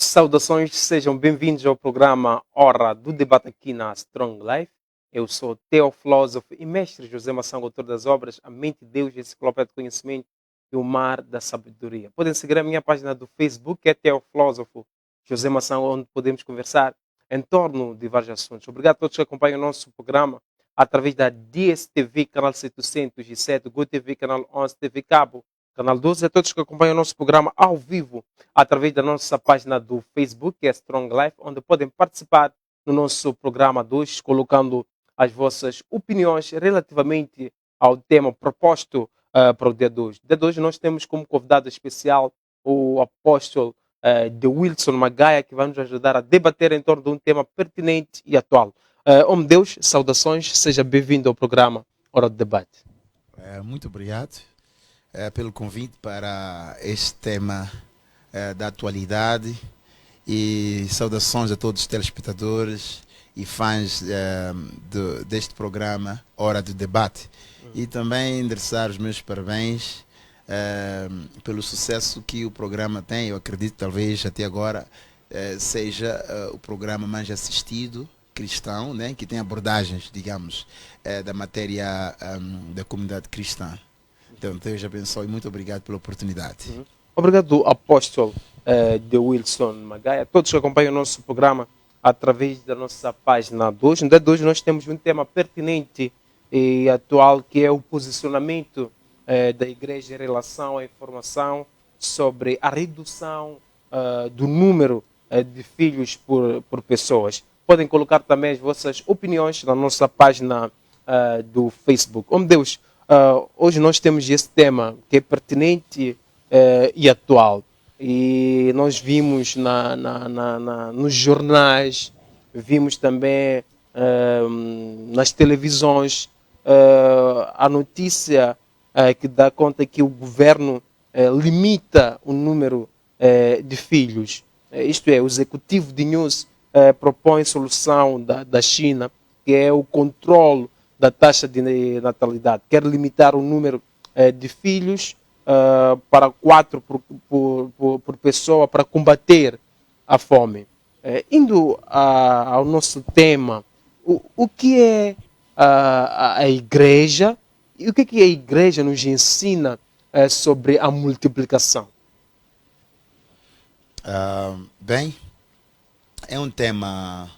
Saudações, sejam bem-vindos ao programa Hora do Debate aqui na Strong Life. Eu sou Teofilósofo e mestre José Mação, autor das obras A Mente de Deus, Enciclopédia de Conhecimento e o Mar da Sabedoria. Podem seguir a minha página do Facebook, que é Teofilósofo José Mação, onde podemos conversar em torno de vários assuntos. Obrigado a todos que acompanham o nosso programa através da DSTV, canal 707, GoTV, canal 11, TV Cabo, canal 12, a todos que acompanham o nosso programa ao vivo através da nossa página do Facebook, que é Strong Life, onde podem participar no nosso programa 2, colocando as vossas opiniões relativamente ao tema proposto para o dia 2. Dia 2 nós temos como convidado especial o apóstolo de Wilson Magaia, que vai nos ajudar a debater em torno de um tema pertinente e atual. Homem Deus, saudações, seja bem-vindo ao programa Hora do Debate. Muito obrigado pelo convite para este tema da atualidade e saudações a todos os telespectadores e fãs deste programa Hora do Debate. E também endereçar os meus parabéns pelo sucesso que o programa tem. Eu acredito talvez até agora seja o programa mais assistido cristão, né, que tem abordagens, digamos, da matéria da comunidade cristã. Então, Deus abençoe e muito obrigado pela oportunidade. Obrigado, apóstolo de Wilson Magaia. Todos que acompanham o nosso programa através da nossa página 2. No dia 2 nós temos um tema pertinente e atual, que é o posicionamento da igreja em relação à informação sobre a redução do número de filhos por pessoas. Podem colocar também as vossas opiniões na nossa página do Facebook. Homem Deus, hoje nós temos esse tema que é pertinente e atual. E nós vimos nos jornais, vimos também nas televisões a notícia que dá conta que o governo limita o número de filhos. Isto é, o executivo de News propõe solução da China, que é o controle da taxa de natalidade. Quer limitar o número de filhos para 4 por pessoa para combater a fome. Indo ao nosso tema, o que é a igreja e o que a igreja nos ensina sobre a multiplicação? Bem, é um tema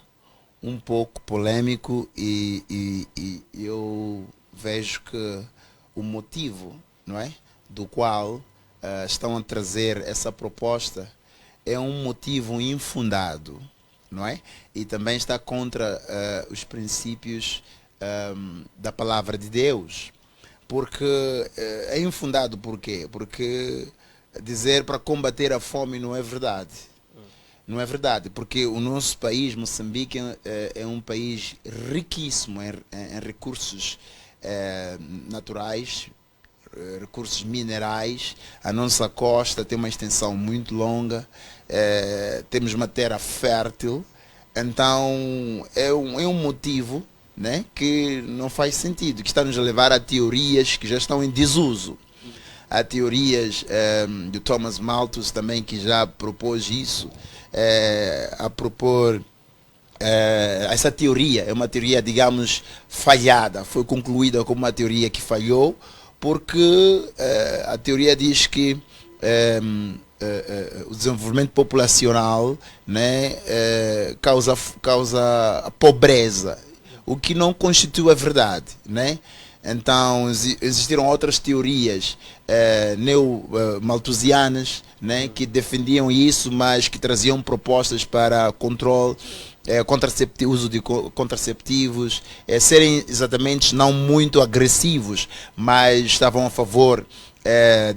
um pouco polêmico e eu vejo que o motivo, não é, do qual estão a trazer essa proposta é um motivo infundado, não é? E também está contra os princípios da palavra de Deus. Porque é infundado por quê? Porque dizer para combater a fome não é verdade. Não é verdade, porque o nosso país, Moçambique, é um país riquíssimo em recursos naturais, recursos minerais. A nossa costa tem uma extensão muito longa, temos uma terra fértil. Então é um motivo, né, que não faz sentido, que está nos a levar a teorias que já estão em desuso. Há teorias de Thomas Malthus também, que já propôs isso, a propor essa teoria. É uma teoria, digamos, falhada, foi concluída como uma teoria que falhou, porque a teoria diz que o desenvolvimento populacional, né, causa pobreza, o que não constitui a verdade, né? Então existiram outras teorias neo-malthusianas, né, que defendiam isso, mas que traziam propostas para controle, uso de contraceptivos, serem exatamente não muito agressivos, mas estavam a favor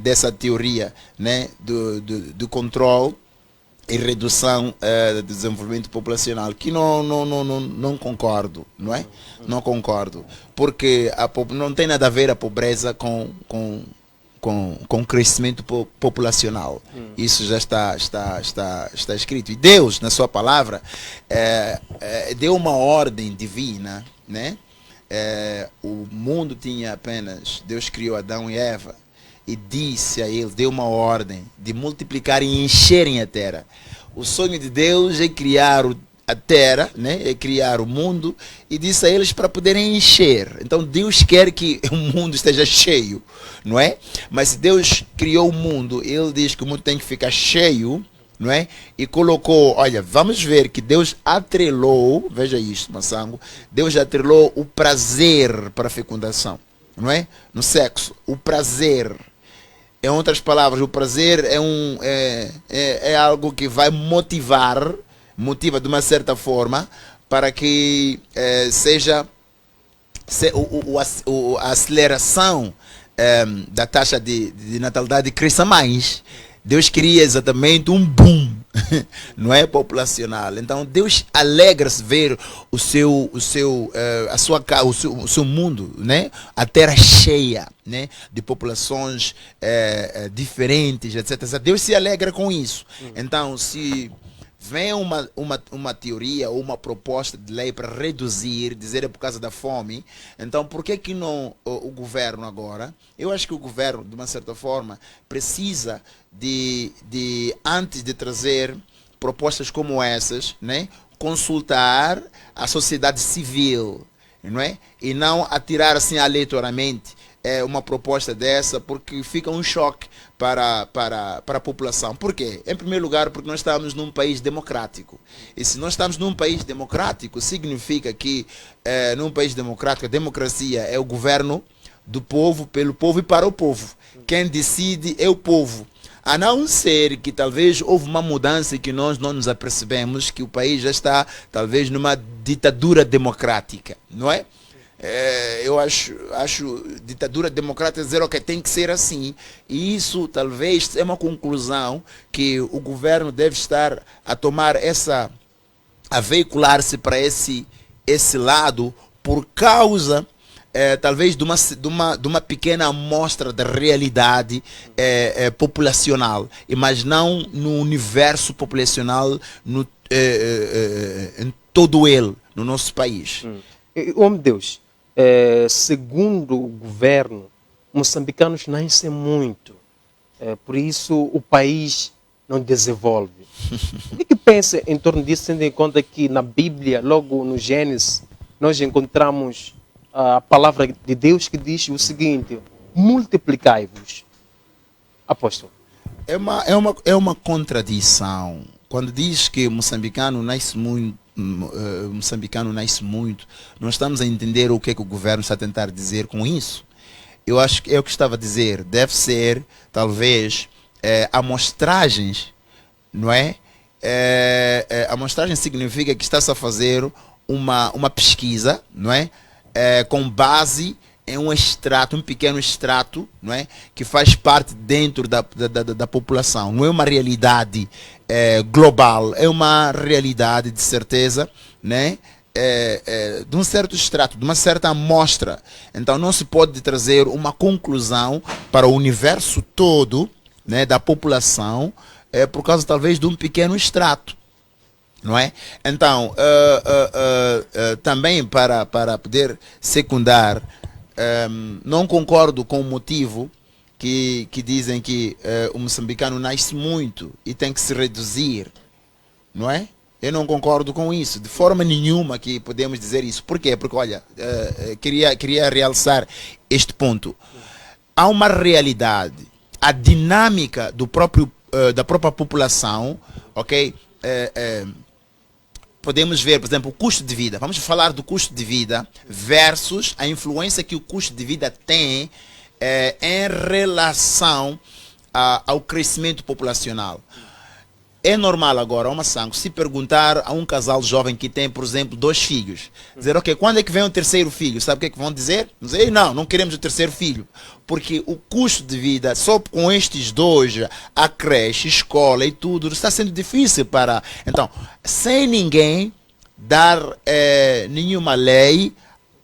dessa teoria, né, do controle e redução do desenvolvimento populacional, que não concordo, não é? Não concordo, porque não tem nada a ver a pobreza com crescimento populacional. Isso já está escrito. E Deus, na sua palavra, deu uma ordem divina, né? O mundo tinha apenas, Deus criou Adão e Eva, e disse a eles, deu uma ordem de multiplicar e encherem a terra. O sonho de Deus é criar a terra, né? É criar o mundo, e disse a eles para poderem encher. Então Deus quer que o mundo esteja cheio, não é? Mas se Deus criou o mundo, ele diz que o mundo tem que ficar cheio, não é? E colocou, olha, vamos ver que Deus atrelou, veja isso, Massango, Deus atrelou o prazer para a fecundação, não é? No sexo, o prazer. Em outras palavras, o prazer é algo que vai motiva de uma certa forma para que a aceleração da taxa de natalidade cresça mais. Deus cria exatamente um boom, não é, populacional. Então Deus alegra-se ver o seu mundo, né, a terra cheia, né, de populações diferentes, etc. Deus se alegra com isso. Então, se vem uma teoria ou uma proposta de lei para reduzir, dizer é por causa da fome, então por que não o governo agora? Eu acho que o governo, de uma certa forma, precisa antes de trazer propostas como essas, né, consultar a sociedade civil, não é? E não atirar assim aleatoriamente uma proposta dessa, porque fica um choque para a população. Por quê? Em primeiro lugar, porque nós estamos num país democrático. E se nós estamos num país democrático, significa que num país democrático, a democracia é o governo do povo, pelo povo e para o povo. Quem decide é o povo. A não ser que talvez houve uma mudança e que nós não nos apercebemos que o país já está talvez numa ditadura democrática, não é? Eu acho ditadura democrática dizer que tem que ser assim, e isso talvez é uma conclusão que o governo deve estar a tomar a veicular-se para esse lado por causa talvez de uma pequena amostra da realidade populacional, mas não no universo populacional em todo ele, no nosso país. Homem de Deus, segundo o governo, moçambicanos nascem muito, por isso o país não desenvolve. O que pensa em torno disso, tendo em conta que na Bíblia, logo no Gênesis, nós encontramos a palavra de Deus que diz o seguinte: multiplicai-vos. Apóstolo. É uma contradição. Quando diz que moçambicano nasce muito, nós estamos a entender o que o governo está a tentar dizer com isso. Eu acho que é o que estava a dizer. Deve ser, talvez, amostragens, não é? Amostragem significa que está-se a fazer uma pesquisa, não é? Com base em um pequeno extrato, não é? Que faz parte dentro da população. Não é uma realidade global, é uma realidade de certeza, né? De um certo extrato, de uma certa amostra. Então não se pode trazer uma conclusão para o universo todo, né, da população por causa talvez de um pequeno extrato. Não é? Então, também para poder secundar, não concordo com o motivo que dizem que o moçambicano nasce muito e tem que se reduzir, não é? Eu não concordo com isso, de forma nenhuma que podemos dizer isso. Por quê? Porque, olha, queria realçar este ponto. Há uma realidade, a dinâmica da própria população, ok? Podemos ver, por exemplo, o custo de vida. Vamos falar do custo de vida versus a influência que o custo de vida tem em relação ao crescimento populacional. É normal agora, se perguntar a um casal jovem que tem, por exemplo, 2 filhos, dizer, ok, quando é que vem o terceiro filho? Sabe o que é que vão dizer? Dizer, não queremos o terceiro filho. Porque o custo de vida, só com estes 2, a creche, escola e tudo, está sendo difícil para... Então, sem ninguém dar nenhuma lei,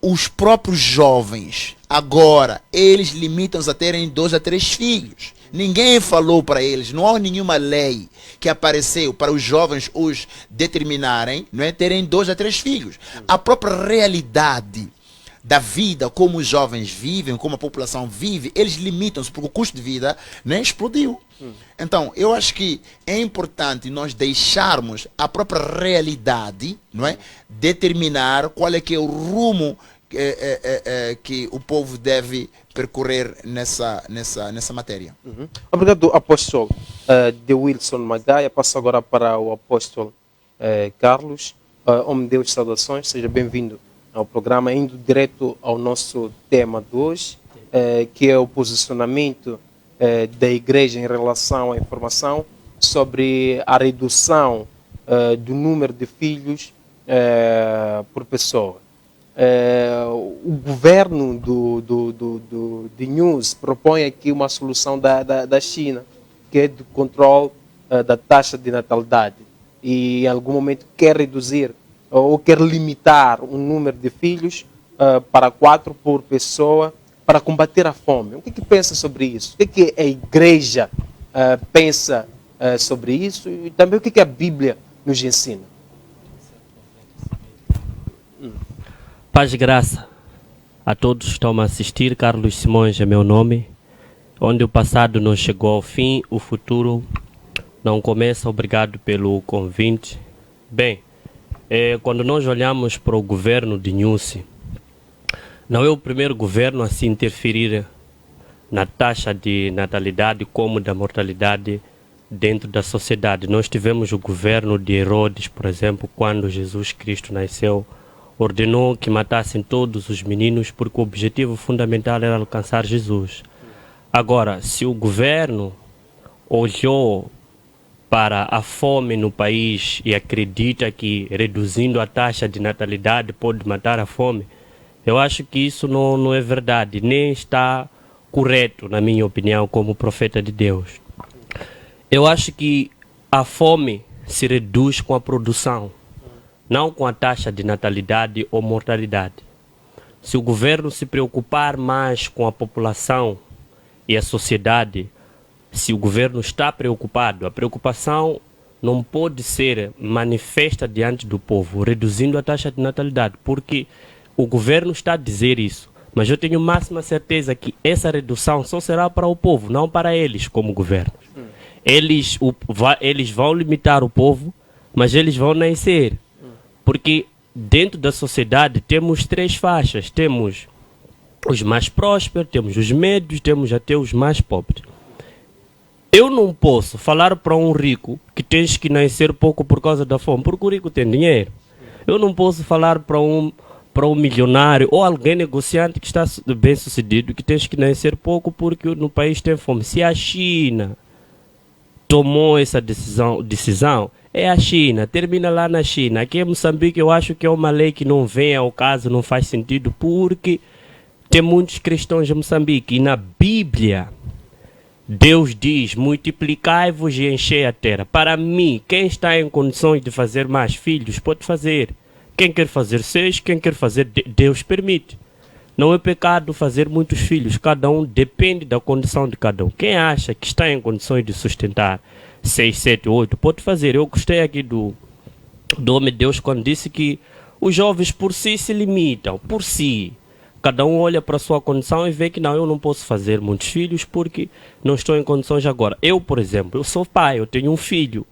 os próprios jovens, agora, eles limitam-se a terem 2 a 3 filhos. Ninguém falou para eles, não há nenhuma lei que apareceu para os jovens determinarem, não é, terem 2 a 3 filhos. A própria realidade da vida, como os jovens vivem, como a população vive, eles limitam-se, porque o custo de vida, né, explodiu. Então, eu acho que é importante nós deixarmos a própria realidade, não é, determinar qual é que é o rumo que o povo deve percorrer nessa matéria. Obrigado, apóstolo de Wilson Magaia. Passo agora para o apóstolo Carlos. Homem de Deus, saudações, seja bem-vindo ao programa, indo direto ao nosso tema de hoje, que é o posicionamento da igreja em relação à informação sobre a redução do número de filhos por pessoa. O governo de News propõe aqui uma solução da China, que é do controle da taxa de natalidade, e em algum momento quer reduzir ou quer limitar o número de filhos para 4 por pessoa para combater a fome. O que pensa sobre isso? O que a igreja pensa sobre isso? E também o que a Bíblia nos ensina? Paz e graça a todos que estão a assistir. Carlos Simões é meu nome. Onde o passado não chegou ao fim, o futuro não começa. Obrigado pelo convite. Bem, quando nós olhamos para o governo de Nyusi, não é o primeiro governo a se interferir na taxa de natalidade como da mortalidade dentro da sociedade. Nós tivemos o governo de Herodes, por exemplo, quando Jesus Cristo nasceu, ordenou que matassem todos os meninos porque o objetivo fundamental era alcançar Jesus. Agora, se o governo olhou para a fome no país e acredita que reduzindo a taxa de natalidade pode matar a fome, eu acho que isso não é verdade, nem está correto, na minha opinião, como profeta de Deus. Eu acho que a fome se reduz com a produção, não com a taxa de natalidade ou mortalidade. Se o governo se preocupar mais com a população e a sociedade, se o governo está preocupado, a preocupação não pode ser manifesta diante do povo, reduzindo a taxa de natalidade, porque o governo está a dizer isso, mas eu tenho máxima certeza que essa redução só será para o povo, não para eles como governo. Eles vão limitar o povo, mas eles vão nascer. Porque dentro da sociedade temos 3 faixas. Temos os mais prósperos, temos os médios, temos até os mais pobres. Eu não posso falar para um rico que tens que nascer pouco por causa da fome, porque o rico tem dinheiro. Eu não posso falar para um milionário ou alguém negociante que está bem sucedido que tens que nascer pouco porque no país tem fome. Se a China tomou essa decisão, é a China, termina lá na China. Aqui em Moçambique eu acho que é uma lei que não vem ao caso, não faz sentido, porque tem muitos cristãos em Moçambique. E na Bíblia, Deus diz, multiplicai-vos e enchei a terra. Para mim, quem está em condições de fazer mais filhos, pode fazer. Quem quer fazer 6, quem quer fazer, Deus permite. Não é pecado fazer muitos filhos, cada um depende da condição de cada um. Quem acha que está em condições de sustentar 6, 7, 8, pode fazer. Eu gostei aqui do homem de Deus quando disse que os jovens por si se limitam, por si. Cada um olha para a sua condição e vê que não, eu não posso fazer muitos filhos porque não estou em condições agora. Eu, por exemplo, eu sou pai, eu tenho um filho.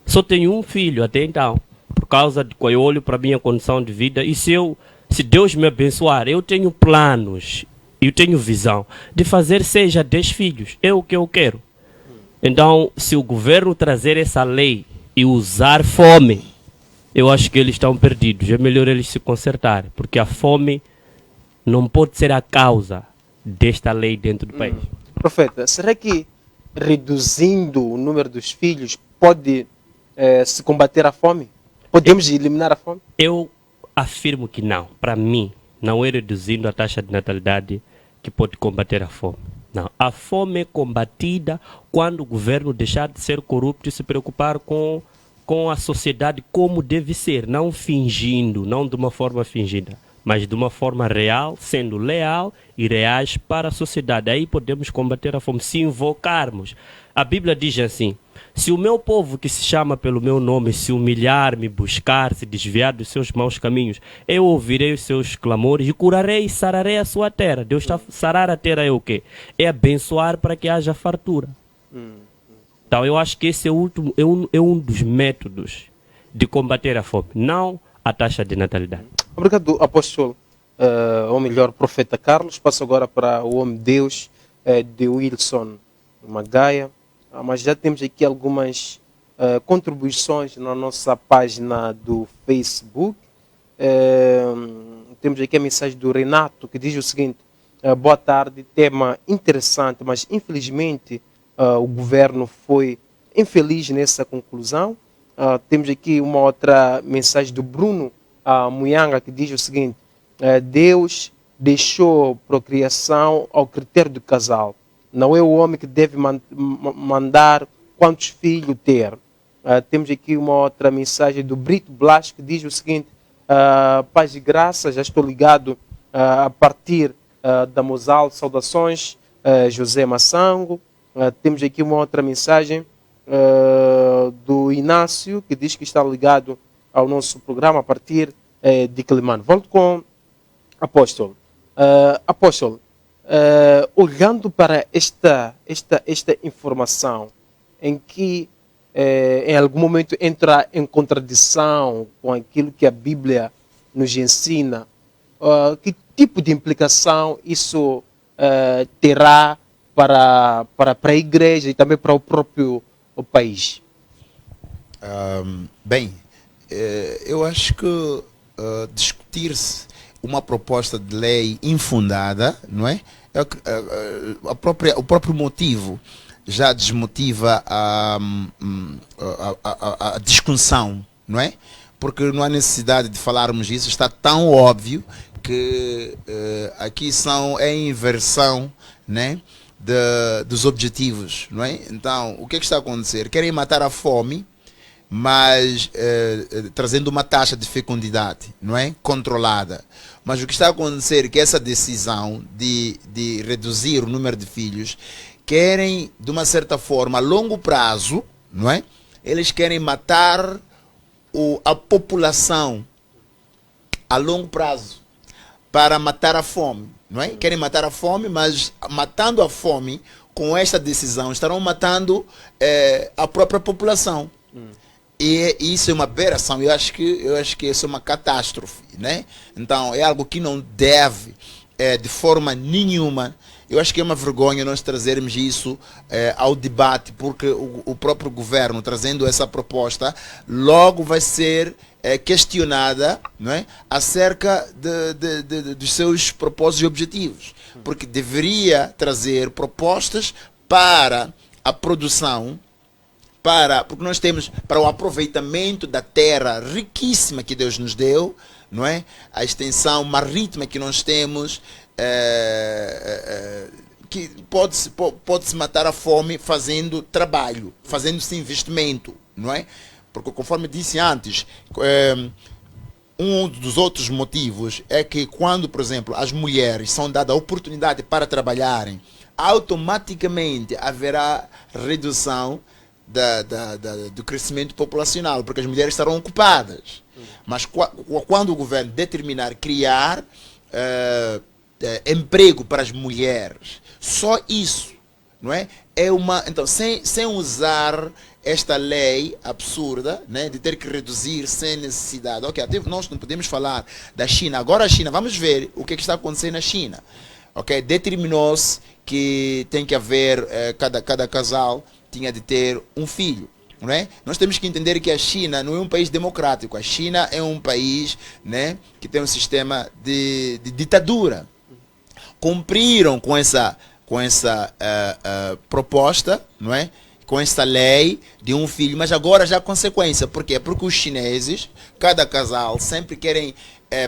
Só tenho um filho até então, por causa de que eu olho para a minha condição de vida. E se Deus me abençoar, eu tenho planos, eu tenho visão de fazer 6 a 10 filhos. É o que eu quero. Então, se o governo trazer essa lei e usar fome, eu acho que eles estão perdidos. É melhor eles se consertarem, porque a fome não pode ser a causa desta lei dentro do país. Profeta, será que reduzindo o número dos filhos pode se combater a fome? Podemos eliminar a fome? Eu afirmo que não. Para mim, não é reduzindo a taxa de natalidade que pode combater a fome. Não, a fome é combatida quando o governo deixar de ser corrupto e se preocupar com a sociedade como deve ser, não fingindo, não de uma forma fingida. mas de uma forma real, sendo leal e reais para a sociedade. Aí podemos combater a fome, se invocarmos. A Bíblia diz assim: se o meu povo que se chama pelo meu nome se humilhar, me buscar, se desviar dos seus maus caminhos, eu ouvirei os seus clamores e curarei e sararei a sua terra. Deus está sarar a terra é o quê? É abençoar para que haja fartura. Então eu acho que esse é, um dos métodos de combater a fome, não a taxa de natalidade. Obrigado, apóstolo. Ou melhor, profeta Carlos. Passo agora para o homem de Deus, de Wilson Magaia. Mas já temos aqui algumas contribuições na nossa página do Facebook. Temos aqui a mensagem do Renato, que diz o seguinte: boa tarde, tema interessante, mas infelizmente o governo foi infeliz nessa conclusão. Temos aqui uma outra mensagem do Bruno Muyanga, que diz o seguinte: Deus deixou procriação ao critério do casal. Não é o homem que deve mandar quantos filhos ter. Temos aqui uma outra mensagem do Brito Blas, que diz o seguinte: paz e graça, já estou ligado a partir da Mosal. Saudações, José Massango. Temos aqui uma outra mensagem do Inácio, que diz que está ligado ao nosso programa a partir de Climano. Volto com Apóstolo. Apóstolo, olhando para esta informação, em que em algum momento entra em contradição com aquilo que a Bíblia nos ensina, que tipo de implicação isso terá para a igreja e também para o próprio país? Bem, eu acho que discutir-se uma proposta de lei infundada, não é? O próprio motivo já desmotiva a discussão, não é? Porque não há necessidade de falarmos isso, está tão óbvio que aqui é inversão, né, dos objetivos, não é? Então, o que é que está a acontecer? Querem matar a fome, mas trazendo uma taxa de fecundidade, não é? Controlada. Mas o que está a acontecer é que essa decisão de reduzir o número de filhos, querem, de uma certa forma, a longo prazo, não é? Eles querem matar a população a longo prazo para matar a fome, não é? Querem matar a fome, mas matando a fome, com esta decisão, estarão matando a própria população. E isso é uma aberração. Eu acho que isso é uma catástrofe, né? Então é algo que não deve de forma nenhuma. Eu acho que é uma vergonha nós trazermos isso ao debate, porque o próprio governo, trazendo essa proposta, logo vai ser questionada, não é? Acerca dos seus propósitos e objetivos. Porque deveria trazer propostas para a produção, porque nós temos para o aproveitamento da terra riquíssima que Deus nos deu, não é? A extensão marítima que nós temos, que pode-se matar a fome fazendo trabalho, fazendo-se investimento, não é? Porque, conforme disse antes, um dos outros motivos é que quando, por exemplo, as mulheres são dadas a oportunidade para trabalharem, automaticamente haverá redução do crescimento populacional, porque as mulheres estarão ocupadas. Mas quando o governo determinar criar emprego para as mulheres, só isso, não é? Então, sem usar esta lei absurda, né, de ter que reduzir sem necessidade. Ok, até nós não podemos falar da China. Agora a China, vamos ver o que está acontecendo na China. Ok, determinou-se que tem que haver, cada casal tinha de ter um filho, não é? Nós temos que entender que a China não é um país democrático. A China é um país, né, que tem um sistema de ditadura. Cumpriram com essa proposta, não é? Com essa lei de um filho, mas agora já há consequência. Por quê? Porque os chineses, cada casal, sempre querem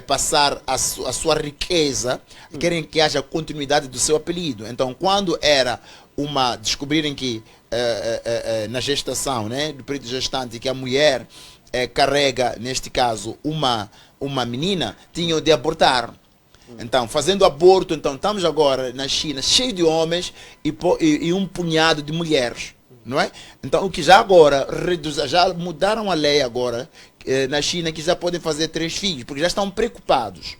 passar a sua riqueza, querem que haja continuidade do seu apelido. Então, quando era descobrirem que na gestação, né, do período gestante, que a mulher carrega, neste caso, uma menina, tinham de abortar. Então, fazendo aborto, então estamos agora na China cheio de homens e um punhado de mulheres, não é? Então, o que já agora já mudaram a lei agora na China, que já podem fazer 3 filhos, porque já estão preocupados.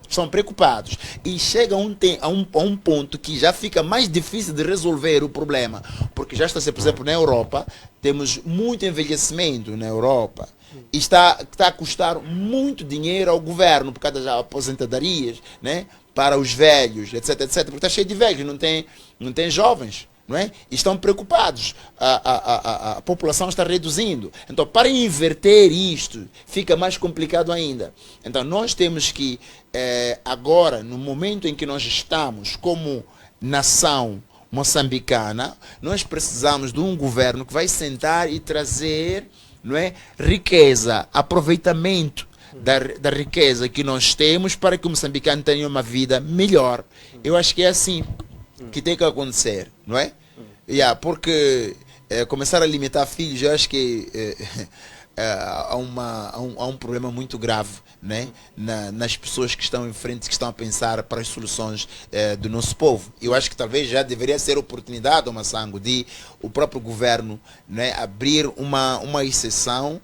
São preocupados. E chega a um ponto que já fica mais difícil de resolver o problema. Porque já está, por exemplo, na Europa, temos muito envelhecimento na Europa. E está a custar muito dinheiro ao governo por causa das aposentadorias, né? Para os velhos, etc, etc. Porque está cheio de velhos, não tem jovens. Não é? E estão preocupados, a população está reduzindo. Então, para inverter isto, fica mais complicado ainda. Então, nós temos que, agora, no momento em que nós estamos como nação moçambicana, nós precisamos de um governo que vai sentar e trazer, não é, riqueza, aproveitamento da riqueza que nós temos para que o moçambicano tenha uma vida melhor. Eu acho que é assim que tem que acontecer, não é? Porque começar a limitar filhos, eu acho que há um problema muito grave, né? Nas pessoas que estão em frente, que estão a pensar para as soluções do nosso povo. Eu acho que talvez já deveria ser oportunidade, Massango, de o próprio governo, né, abrir uma exceção,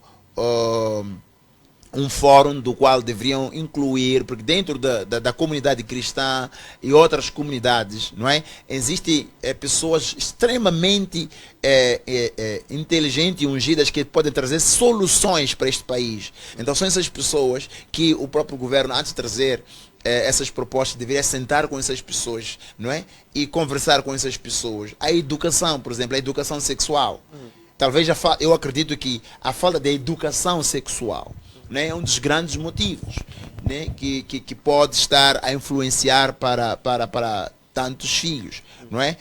um fórum do qual deveriam incluir, porque dentro da comunidade cristã e outras comunidades, não é? Existem pessoas extremamente inteligentes e ungidas que podem trazer soluções para este país. Então são essas pessoas que o próprio governo, antes de trazer essas propostas, deveria sentar com essas pessoas, não é? E conversar com essas pessoas. A educação, por exemplo, a educação sexual. Talvez eu acredito que a falta de educação sexual, né, é um dos grandes motivos, né, que pode estar a influenciar para tantos filhos, não é?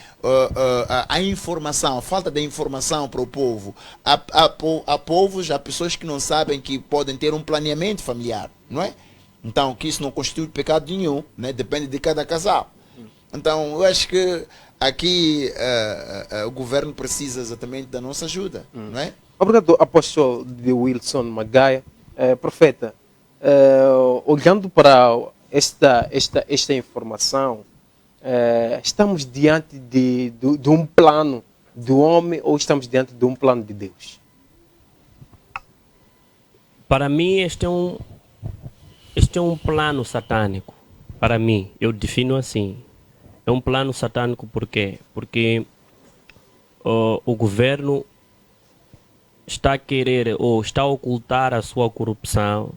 A informação, a falta de informação para o povo. Há povos, há pessoas que não sabem que podem ter um planeamento familiar, não é? Então, que isso não constitui pecado nenhum, né? Depende de cada casal. Então, eu acho que aqui o governo precisa exatamente da nossa ajuda, não é? Obrigado, apóstolo de Wilson Magaia. Profeta, olhando para esta informação, estamos diante de um plano do homem ou estamos diante de um plano de Deus? Para mim, este é um plano satânico. Para mim, eu defino assim. É um plano satânico por quê? Porque o governo está a querer ou está a ocultar a sua corrupção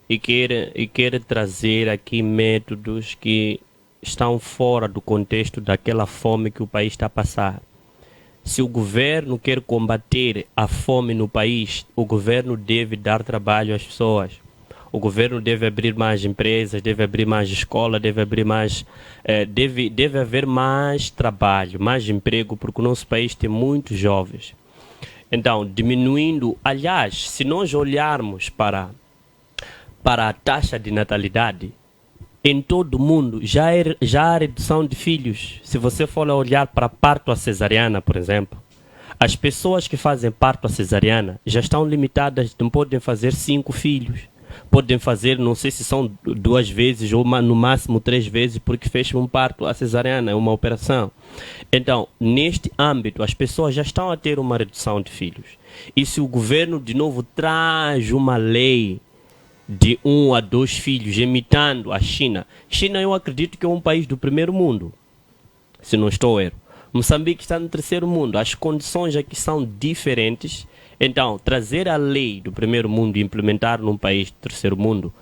e quer trazer aqui métodos que estão fora do contexto daquela fome que o país está a passar. Se o governo quer combater a fome no país, o governo deve dar trabalho às pessoas. O governo deve abrir mais empresas, deve abrir mais escola, deve abrir mais, deve haver mais trabalho, mais emprego, porque o nosso país tem muitos jovens. Então, diminuindo, aliás, se nós olharmos para a taxa de natalidade, em todo o mundo já há redução de filhos. Se você for olhar para parto a cesariana, por exemplo, as pessoas que fazem parto a cesariana já estão limitadas, não podem fazer 5 filhos. Podem fazer, não sei se são 2 vezes ou no máximo 3 vezes, porque fecham um parto a cesariana, é uma operação. Então, neste âmbito, as pessoas já estão a ter uma redução de filhos. E se o governo, de novo, traz uma lei de 1 a 2 filhos, imitando a China. China, eu acredito que é um país do primeiro mundo, se não estou erro. Moçambique está no terceiro mundo. As condições aqui são diferentes. Então, trazer a lei do primeiro mundo e implementar num país do terceiro mundo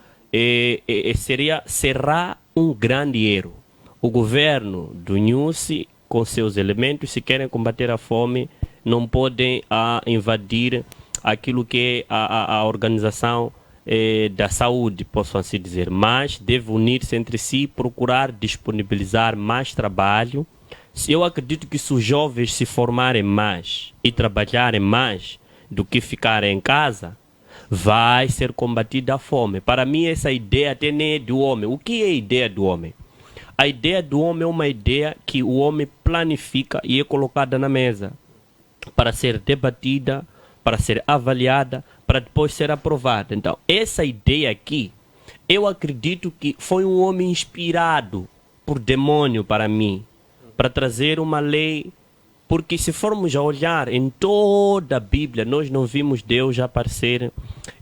será um grande erro. O governo do NUSI, com seus elementos, se querem combater a fome, não podem invadir aquilo que é a organização da saúde, posso assim dizer, mas deve unir-se entre si, procurar disponibilizar mais trabalho. Eu acredito que se os jovens se formarem mais e trabalharem mais do que ficarem em casa, vai ser combatida a fome. Para mim, essa ideia até nem é do homem. O que é a ideia do homem? A ideia do homem é uma ideia que o homem planifica e é colocada na mesa para ser debatida, para ser avaliada, para depois ser aprovada. Então, essa ideia aqui Eu acredito que foi um homem inspirado por demônio para mim, para trazer uma lei. Porque se formos a olhar em toda a Bíblia, nós não vimos Deus aparecer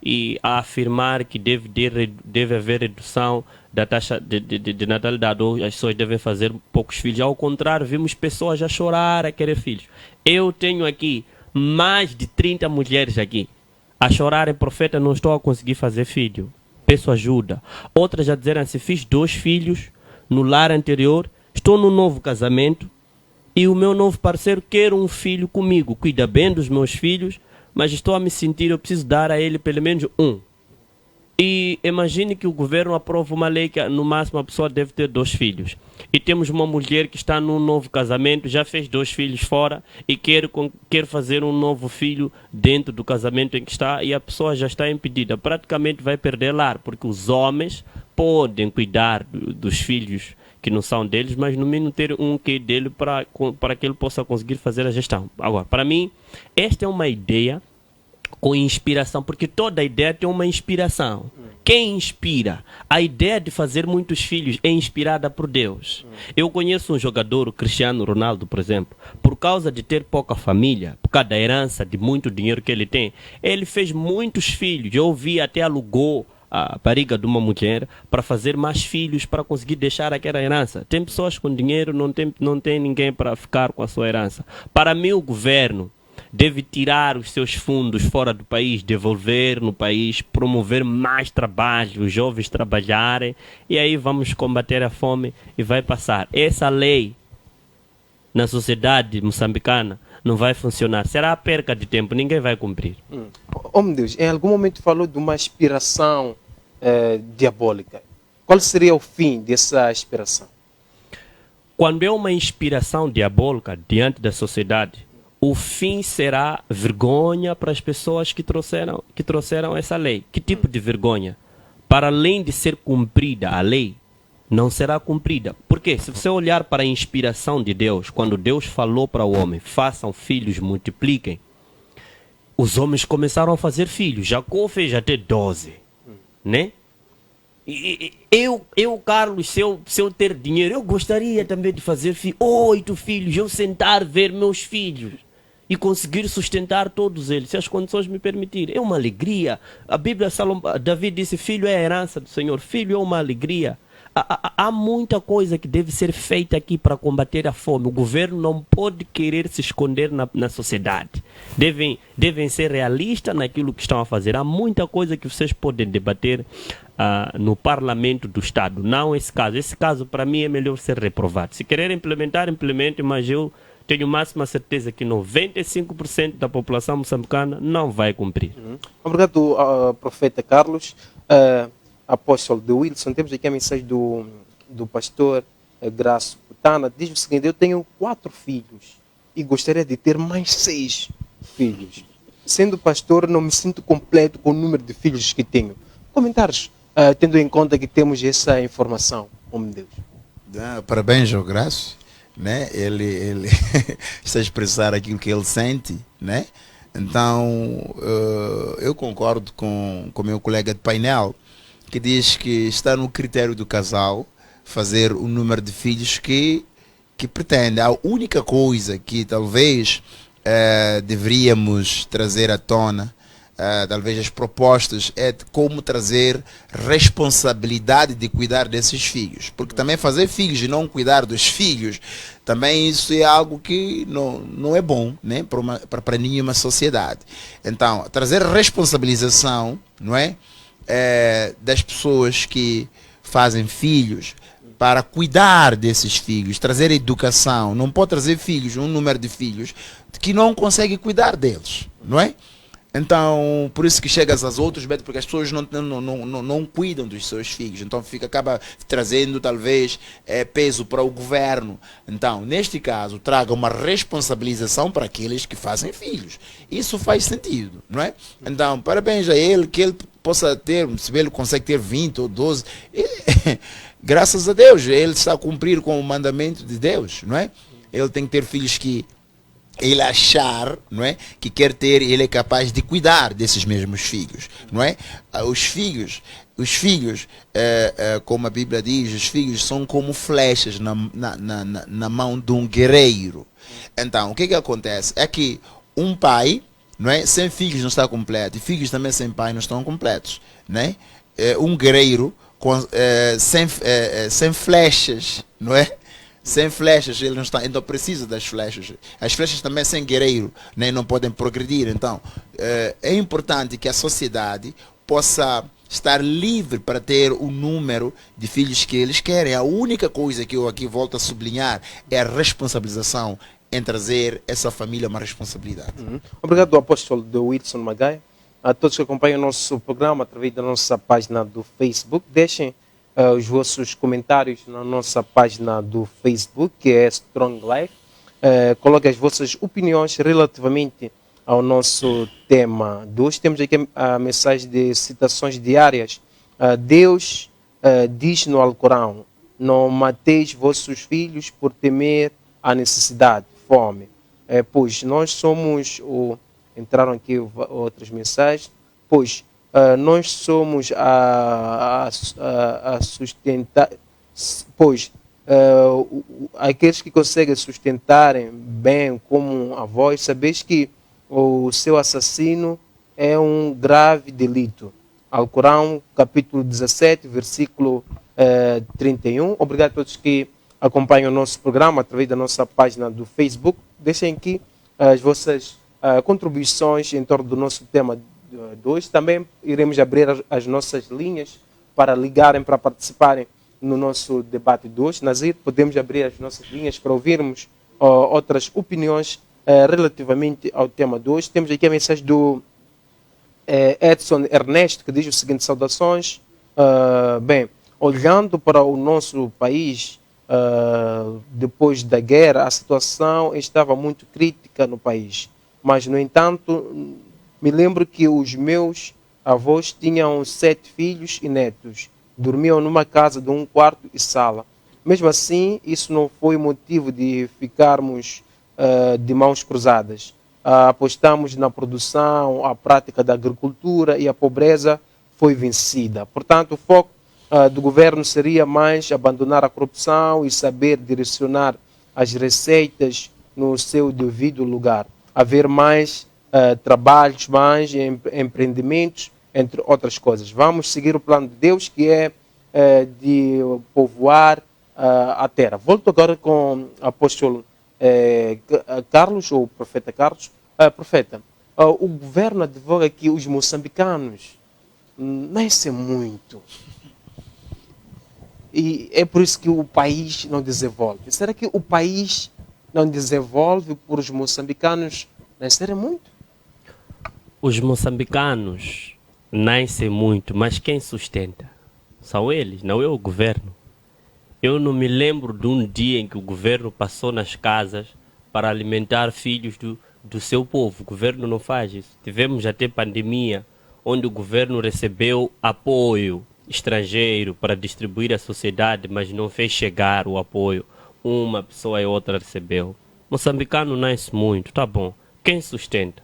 e a afirmar que deve haver redução da taxa de natalidade, ou as pessoas devem fazer poucos filhos. Ao contrário, vimos pessoas a chorar, a querer filhos. Eu tenho aqui mais de 30 mulheres aqui a chorarem, profeta, não estou a conseguir fazer filho, peço ajuda. Outras a dizerem assim, fiz 2 filhos no lar anterior, estou num novo casamento, e o meu novo parceiro quer um filho comigo, cuida bem dos meus filhos, mas estou a me sentir, eu preciso dar a ele pelo menos um. E imagine que o governo aprova uma lei que no máximo a pessoa deve ter 2 filhos. E temos uma mulher que está num novo casamento, já fez 2 filhos fora e quer fazer um novo filho dentro do casamento em que está, e a pessoa já está impedida. Praticamente vai perder lar, porque os homens podem cuidar dos filhos que não são deles, mas no mínimo ter um que é dele para que ele possa conseguir fazer a gestão. Agora, para mim, esta é uma ideia com inspiração, porque toda ideia tem uma inspiração. Quem inspira? A ideia de fazer muitos filhos é inspirada por Deus. Eu conheço um jogador, o Cristiano Ronaldo, por exemplo, por causa de ter pouca família, por causa da herança, de muito dinheiro que ele tem, ele fez muitos filhos. Eu vi, até alugou a barriga de uma mulher para fazer mais filhos, para conseguir deixar aquela herança. Tem pessoas com dinheiro, não tem ninguém para ficar com a sua herança. Para mim, o governo deve tirar os seus fundos fora do país, devolver no país, promover mais trabalho, os jovens trabalharem, e aí vamos combater a fome e vai passar. Essa lei na sociedade moçambicana não vai funcionar. Será a perca de tempo, ninguém vai cumprir. Oh meu Deus, em algum momento falou de uma aspiração diabólica. Qual seria o fim dessa aspiração? Quando é uma inspiração diabólica diante da sociedade, o fim será vergonha para as pessoas que trouxeram essa lei. Que tipo de vergonha? Para além de ser cumprida a lei, não será cumprida. Porque se você olhar para a inspiração de Deus, quando Deus falou para o homem, façam filhos, multipliquem, os homens começaram a fazer filhos. Jacó fez até 12, né? Eu, Carlos, se eu ter dinheiro, eu gostaria também de fazer 8 filhos, eu sentar, ver meus filhos e conseguir sustentar todos eles, se as condições me permitirem. É uma alegria. A Bíblia, Davi disse, filho é a herança do Senhor, filho é uma alegria. Há muita coisa que deve ser feita aqui para combater a fome. O governo não pode querer se esconder na sociedade. Devem ser realistas naquilo que estão a fazer. Há muita coisa que vocês podem debater no parlamento do Estado. Não esse caso. Esse caso, para mim, é melhor ser reprovado. Se querer implementar, implemente, mas eu tenho máxima certeza que 95% da população moçambicana não vai cumprir. Obrigado, profeta Carlos. Apóstolo de Wilson, temos aqui a mensagem do pastor Graço Putana. Diz o seguinte: eu tenho 4 filhos e gostaria de ter mais 6 filhos. Sendo pastor, não me sinto completo com o número de filhos que tenho. Comentários, tendo em conta que temos essa informação. Homem de Deus. Parabéns ao Graço, né? Ele está a expressar aquilo que ele sente, né? Então, eu concordo com o meu colega de painel, que diz que está no critério do casal fazer o número de filhos que pretende. A única coisa que talvez deveríamos trazer à tona, talvez as propostas, é de como trazer responsabilidade de cuidar desses filhos. Porque também fazer filhos e não cuidar dos filhos, também isso é algo que não é bom, né, para nenhuma sociedade. Então, trazer responsabilização, não é? Das pessoas que fazem filhos, para cuidar desses filhos, trazer educação. Não pode trazer filhos, um número de filhos que não consegue cuidar deles, não é? Então, por isso que chegas aos outros, porque as pessoas não cuidam dos seus filhos. Então acaba trazendo talvez peso para o governo. Então, neste caso, traga uma responsabilização para aqueles que fazem filhos. Isso faz sentido, não é? Então, parabéns a ele, que ele possa ter, se ele consegue ter 20 ou 12, graças a Deus, ele está a cumprir com o mandamento de Deus, não é? Ele tem que ter filhos que ele achar, não é, que quer ter, ele é capaz de cuidar desses mesmos filhos, não é? Os filhos os filhos, como a Bíblia diz, os filhos são como flechas na mão de um guerreiro. Então, o que acontece? É que um pai, não é, sem filhos não está completo, e filhos também sem pai não estão completos. Né? Um guerreiro sem flechas, não é? Sem flechas, ele não está, então precisa das flechas. As flechas também sem guerreiro, né, não podem progredir. Então, é importante que a sociedade possa estar livre para ter o número de filhos que eles querem. A única coisa que eu aqui volto a sublinhar é a responsabilização em trazer essa família uma responsabilidade. Obrigado, apóstolo de Wilson Magaia. A todos que acompanham o nosso programa através da nossa página do Facebook, deixem os vossos comentários na nossa página do Facebook, que é Strong Life. Coloquem as vossas opiniões relativamente ao nosso tema de hoje. Temos aqui a mensagem de citações diárias. Deus diz no Alcorão: não mateis vossos filhos por temer a necessidade, fome. Pois nós somos entraram aqui outras mensagens, pois nós somos a sustentar, pois aqueles que conseguem sustentarem bem como avós, sabeis que o seu assassino é um grave delito. Alcorão, capítulo 17, versículo 31. Obrigado a todos que acompanham o nosso programa através da nossa página do Facebook. Deixem aqui as vossas contribuições em torno do nosso tema de hoje. Também iremos abrir as nossas linhas para ligarem, para participarem no nosso debate de hoje. Nazir, podemos abrir as nossas linhas para ouvirmos outras opiniões relativamente ao tema de hoje. Temos aqui a mensagem do Edson Ernesto, que diz o seguinte: saudações. Bem, olhando para o nosso país, depois da guerra, a situação estava muito crítica no país. Mas, no entanto, me lembro que os meus avós tinham 7 filhos e netos. Dormiam numa casa de 1 quarto e sala. Mesmo assim, isso não foi motivo de ficarmos de mãos cruzadas. Apostamos na produção, a prática da agricultura e a pobreza foi vencida. Portanto, o foco do governo seria mais abandonar a corrupção e saber direcionar as receitas no seu devido lugar. Haver mais trabalhos, mais empreendimentos, entre outras coisas. Vamos seguir o plano de Deus, que é de povoar a terra. Volto agora com o apóstolo Carlos, ou profeta Carlos. Profeta, o governo advoga que os moçambicanos nascem muito. E é por isso que o país não desenvolve. Será que o país não desenvolve por os moçambicanos nascerem muito? Os moçambicanos nascem muito, mas quem sustenta? São eles, não é o governo. Eu não me lembro de um dia em que o governo passou nas casas para alimentar filhos do seu povo. O governo não faz isso. Tivemos até pandemia, onde o governo recebeu apoio estrangeiro para distribuir à sociedade, mas não fez chegar o apoio. Uma pessoa e outra recebeu. Moçambicano nasce muito, tá bom. Quem sustenta?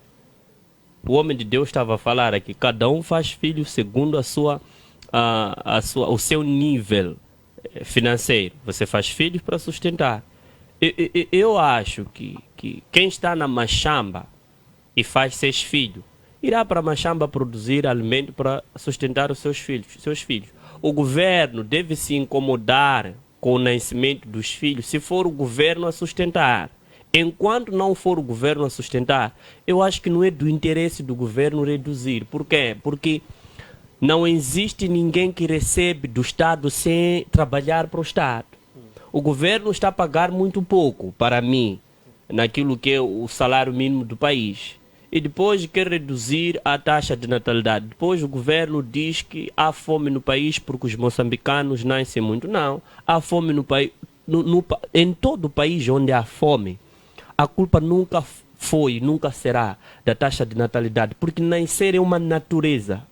O homem de Deus estava a falar aqui, cada um faz filho segundo o seu nível financeiro. Você faz filhos para sustentar. Eu acho que quem está na machamba e faz 6 filhos, irá para a machamba produzir alimento para sustentar os seus filhos. O governo deve se incomodar com o nascimento dos filhos se for o governo a sustentar. Enquanto não for o governo a sustentar, eu acho que não é do interesse do governo reduzir. Por quê? Porque não existe ninguém que recebe do Estado sem trabalhar para o Estado. O governo está a pagar muito pouco, para mim, naquilo que é o salário mínimo do país. E depois quer reduzir a taxa de natalidade. Depois o governo diz que há fome no país porque os moçambicanos nascem muito. Não, há fome no país. Em todo o país onde há fome, a culpa nunca foi, nunca será da taxa de natalidade, porque nascer é uma natureza.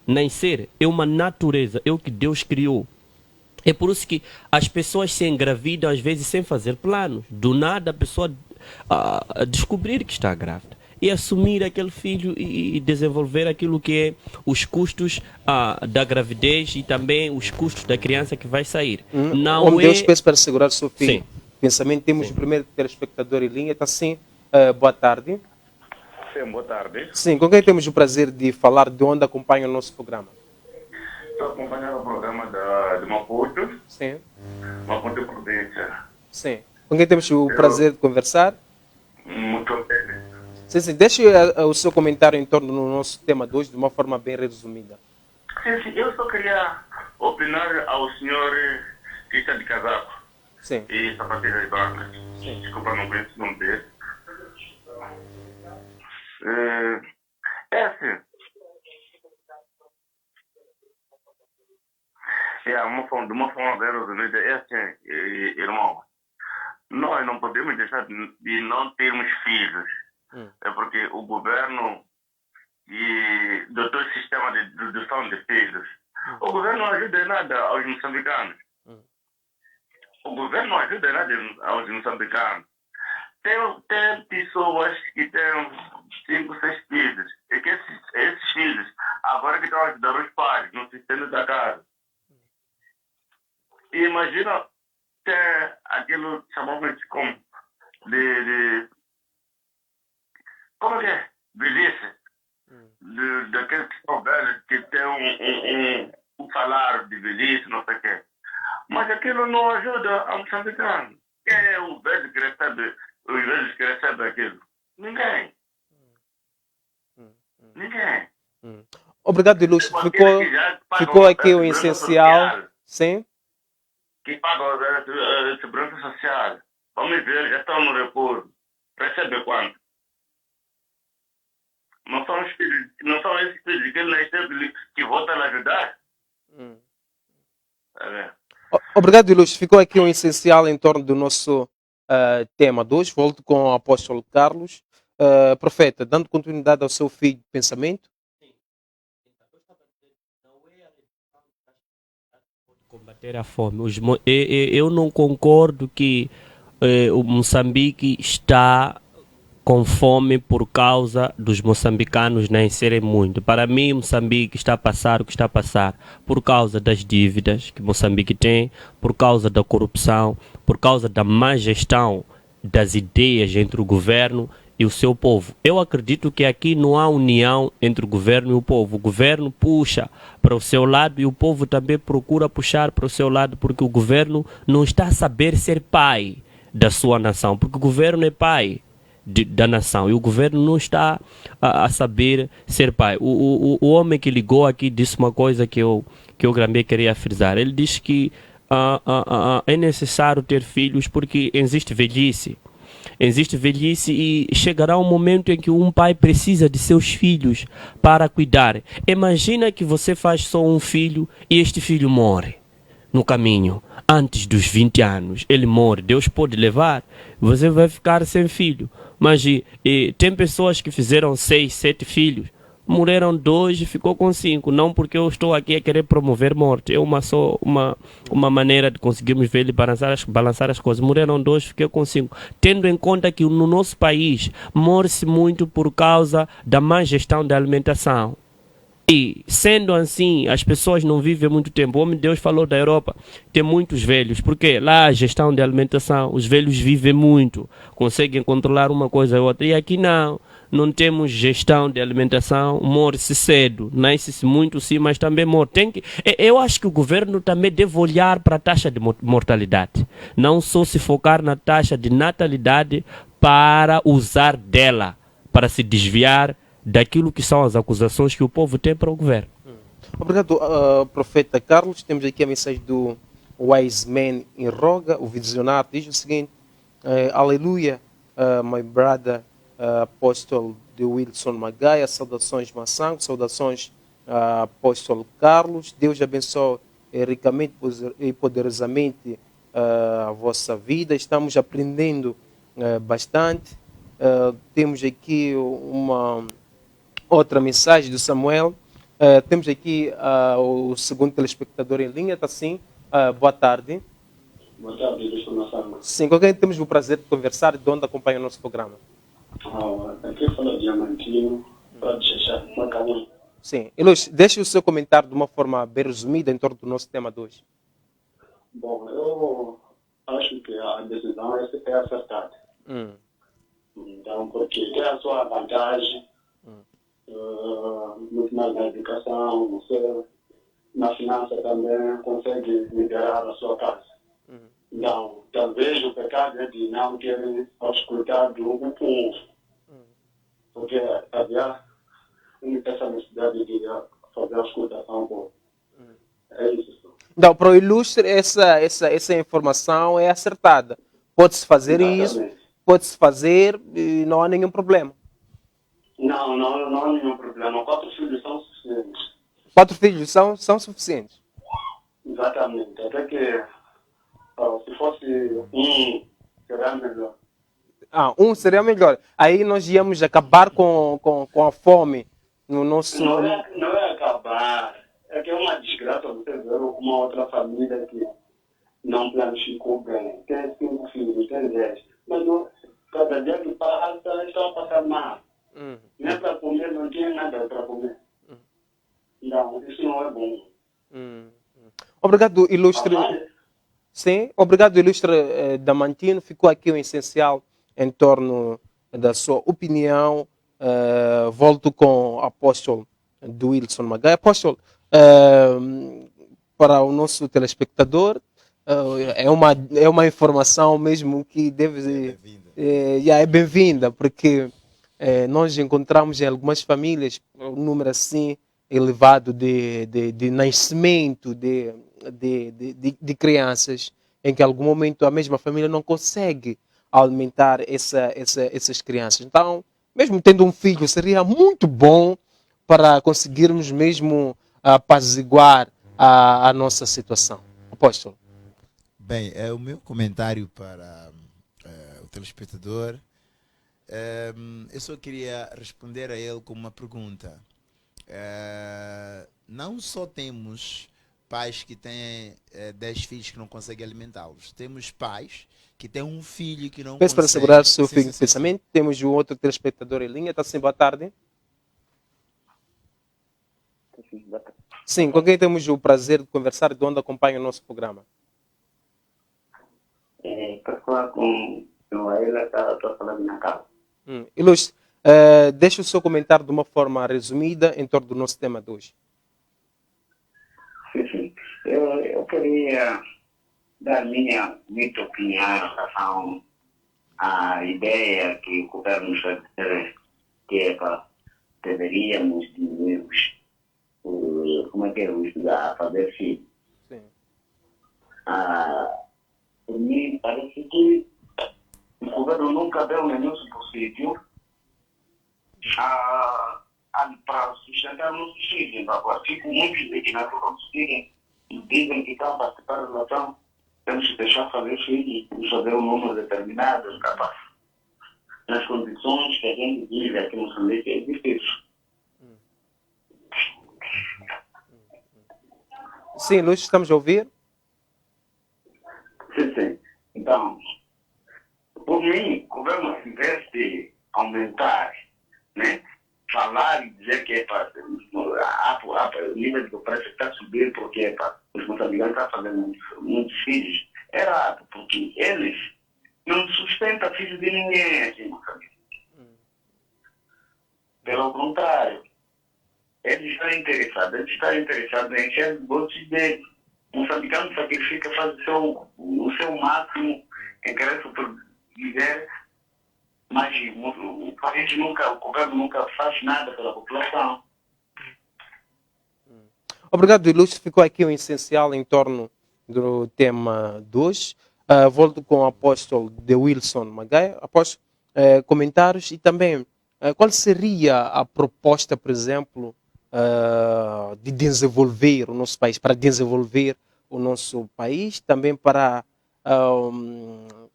Nascer é uma natureza, é o que Deus criou. É por isso que as pessoas se engravidam às vezes sem fazer planos. Do nada a pessoa descobrir que está grávida. e assumir aquele filho e desenvolver aquilo que é os custos da gravidez e também os custos da criança que vai sair. Não Homem é... Deus, peço para segurar o seu filho. Sim. Pensamento, temos o primeiro telespectador em linha, está sim. Boa tarde. Sim, boa tarde. Sim, com quem temos o prazer de falar, de onde acompanha o nosso programa? Estou acompanhando o programa de Maputo, Sim. Maputo Província. Sim. Com quem temos o prazer de conversar? Muito bem. Sim, sim. Deixe o seu comentário em torno do nosso tema de hoje de uma forma bem resumida. Sim, eu só queria opinar ao senhor que está de casaco Sim. e sapatilhas brancas. Sim. Desculpa, não conheço o nome dele. Assim, de uma forma bem resumida, irmão, nós não podemos deixar de não termos filhos. É porque o governo e do todo o sistema de redução de filhos, o governo não ajuda em nada aos moçambicanos. O governo não ajuda em nada aos moçambicanos. Tem pessoas que têm 5, 6 filhos, e que esses filhos, agora que estão ajudando os pais no sistema da casa. E imagina ter aquilo que chamamos como como que é? Velhice. Daqueles que são velhos, que tem um salário de velhice, não sei o quê. Mas aquilo não ajuda a moçambicano. Quem é o velho que recebe, os velhos que recebem aquilo? Ninguém. Ninguém. Obrigado, Lúcio. Ficou aqui o essencial. Sim. Que pagam a segurança social. Vamos ver, já estão no repouso. Recebe quanto? Não são os filhos, não são esses filhos que ele nasceu que voltam a ajudar? Obrigado, Lúcio. Ficou aqui o essencial em torno do nosso tema de hoje. Volto com o apóstolo Carlos. Profeta, dando continuidade ao seu filho de pensamento. Combater a fome. Eu não concordo que o Moçambique está com fome por causa dos moçambicanos nem serem muito. Para mim, Moçambique está a passar o que está a passar por causa das dívidas que Moçambique tem, por causa da corrupção, por causa da má gestão das ideias entre o governo e o seu povo. Eu acredito que aqui não há união entre o governo e o povo. O governo puxa para o seu lado e o povo também procura puxar para o seu lado, porque o governo não está a saber ser pai da sua nação, porque o governo é pai da nação e o governo não está a saber ser pai. O homem que ligou aqui disse uma coisa que eu também queria frisar. Ele disse que é necessário ter filhos porque existe velhice. Existe velhice e chegará um momento em que um pai precisa de seus filhos para cuidar. Imagina que você faz só um filho e este filho morre no caminho. Antes dos 20 anos, ele morre. Deus pode levar. Você vai ficar sem filho. Mas tem pessoas que fizeram 6, 7 filhos. Morreram 2 e ficou com 5. Não porque eu estou aqui a querer promover morte. É uma maneira de conseguirmos ver e balançar as coisas. Morreram 2, fiquei com 5. Tendo em conta que no nosso país morre-se muito por causa da má gestão da alimentação. E, sendo assim, as pessoas não vivem muito tempo. O homem de Deus falou da Europa, tem muitos velhos, porque lá a gestão de alimentação, os velhos vivem muito, conseguem controlar uma coisa ou outra. E aqui não temos gestão de alimentação, morre-se cedo, nasce-se muito sim, mas também morre. Eu acho que o governo também deve olhar para a taxa de mortalidade, não só se focar na taxa de natalidade para usar dela, para se desviar daquilo que são as acusações que o povo tem para o governo. Obrigado, profeta Carlos. Temos aqui a mensagem do Wise Man em Roga, o visionário, diz o seguinte: Aleluia, my brother, apóstolo de Wilson Magaia, saudações Massango, saudações apóstolo Carlos. Deus abençoe ricamente e poderosamente a vossa vida. Estamos aprendendo bastante. Temos aqui uma outra mensagem do Samuel. Temos aqui o segundo telespectador em linha, está sim. Boa tarde. Boa tarde, estou na sala. Sim, com quem temos o prazer de conversar e de onde acompanha o nosso programa? Aqui fala Diamantino, pode deixar uma caminho. Sim. Ilustre, deixe o seu comentário de uma forma bem resumida em torno do nosso tema de hoje. Bom, eu acho que a decisão é acertada. Então, porque tem a sua vantagem, muito mais na educação, você, na finança também consegue liderar a sua casa. Então, talvez o pecado é de não querer escutar do povo, porque havia essa necessidade de fazer a escutação do povo. É isso. Então, para o Ilustre, essa informação é acertada. Pode-se fazer isso, pode-se fazer e não há nenhum problema. Não há nenhum problema. 4 filhos são suficientes. 4 filhos são suficientes. Exatamente. Até que se fosse seria melhor. Seria melhor. Aí nós íamos acabar com a fome no nosso... Não é acabar. É que é uma desgraça você ver uma outra família que não planificou bem. Tem 5 filhos, tem 10. Mas cada dia que passa, estão a passar mal. Nem para comer, não tem nada para comer. Não, isso não é bom. Obrigado, Ilustre. Sim, obrigado, Ilustre Damantino. Ficou aqui o essencial em torno da sua opinião. Volto com o apóstolo do Wilson Magaia. Apóstolo, para o nosso telespectador, é uma informação mesmo que deve é bem-vinda, porque nós encontramos em algumas famílias um número assim elevado de nascimento de crianças, em que em algum momento a mesma família não consegue alimentar essas crianças. Então, mesmo tendo um filho, seria muito bom para conseguirmos mesmo apaziguar a nossa situação. Apóstolo. Bem, o meu comentário para o telespectador, eu só queria responder a ele com uma pergunta. Não só temos pais que têm 10 filhos que não conseguem alimentá-los. Temos pais que têm um filho que não Peço consegue... para segurar o seu filho de pensamento. Temos um outro telespectador em linha. Está sim, boa tarde. Sim, com quem temos o prazer de conversar e de onde acompanha o nosso programa? Para falar com ela, estou falando na casa. Ilustre, deixe o seu comentário de uma forma resumida em torno do nosso tema de hoje. Sim. Eu queria dar minha opinião em relação à ideia que o governo está dizendo que deveríamos diminuir a fazer filho. Sim. Por mim, parece que o governo nunca deu nenhum subsídio para sustentar nossos filhos. Agora, fico muito que não conseguirem. Dizem que estão a participar da relação. Temos que deixar fazer filhos, temos que fazer um número determinado, capaz. Nas condições que a gente vive aqui no Moçambique, é difícil. Sim, Luís, estamos a ouvir? Sim. Então, por mim, o governo, ao invés de aumentar, né, falar e dizer que é para o nível do preço está subindo porque é para os moçambicanos estão fazendo muitos filhos, é errado, porque eles não sustentam filhos de ninguém aqui em Moçambique. Pelo contrário, eles estão interessados em encher os bolsos deles. O moçambicano sacrifica, faz o seu máximo em querer sobreviver, mas o governo nunca faz nada pela população. Obrigado, Ilustre. Ficou aqui o essencial em torno do tema de hoje. Volto com o apóstolo de Wilson Magaia. Apóstolo, comentários e também qual seria a proposta, por exemplo, de desenvolver o nosso país, para desenvolver o nosso país, também para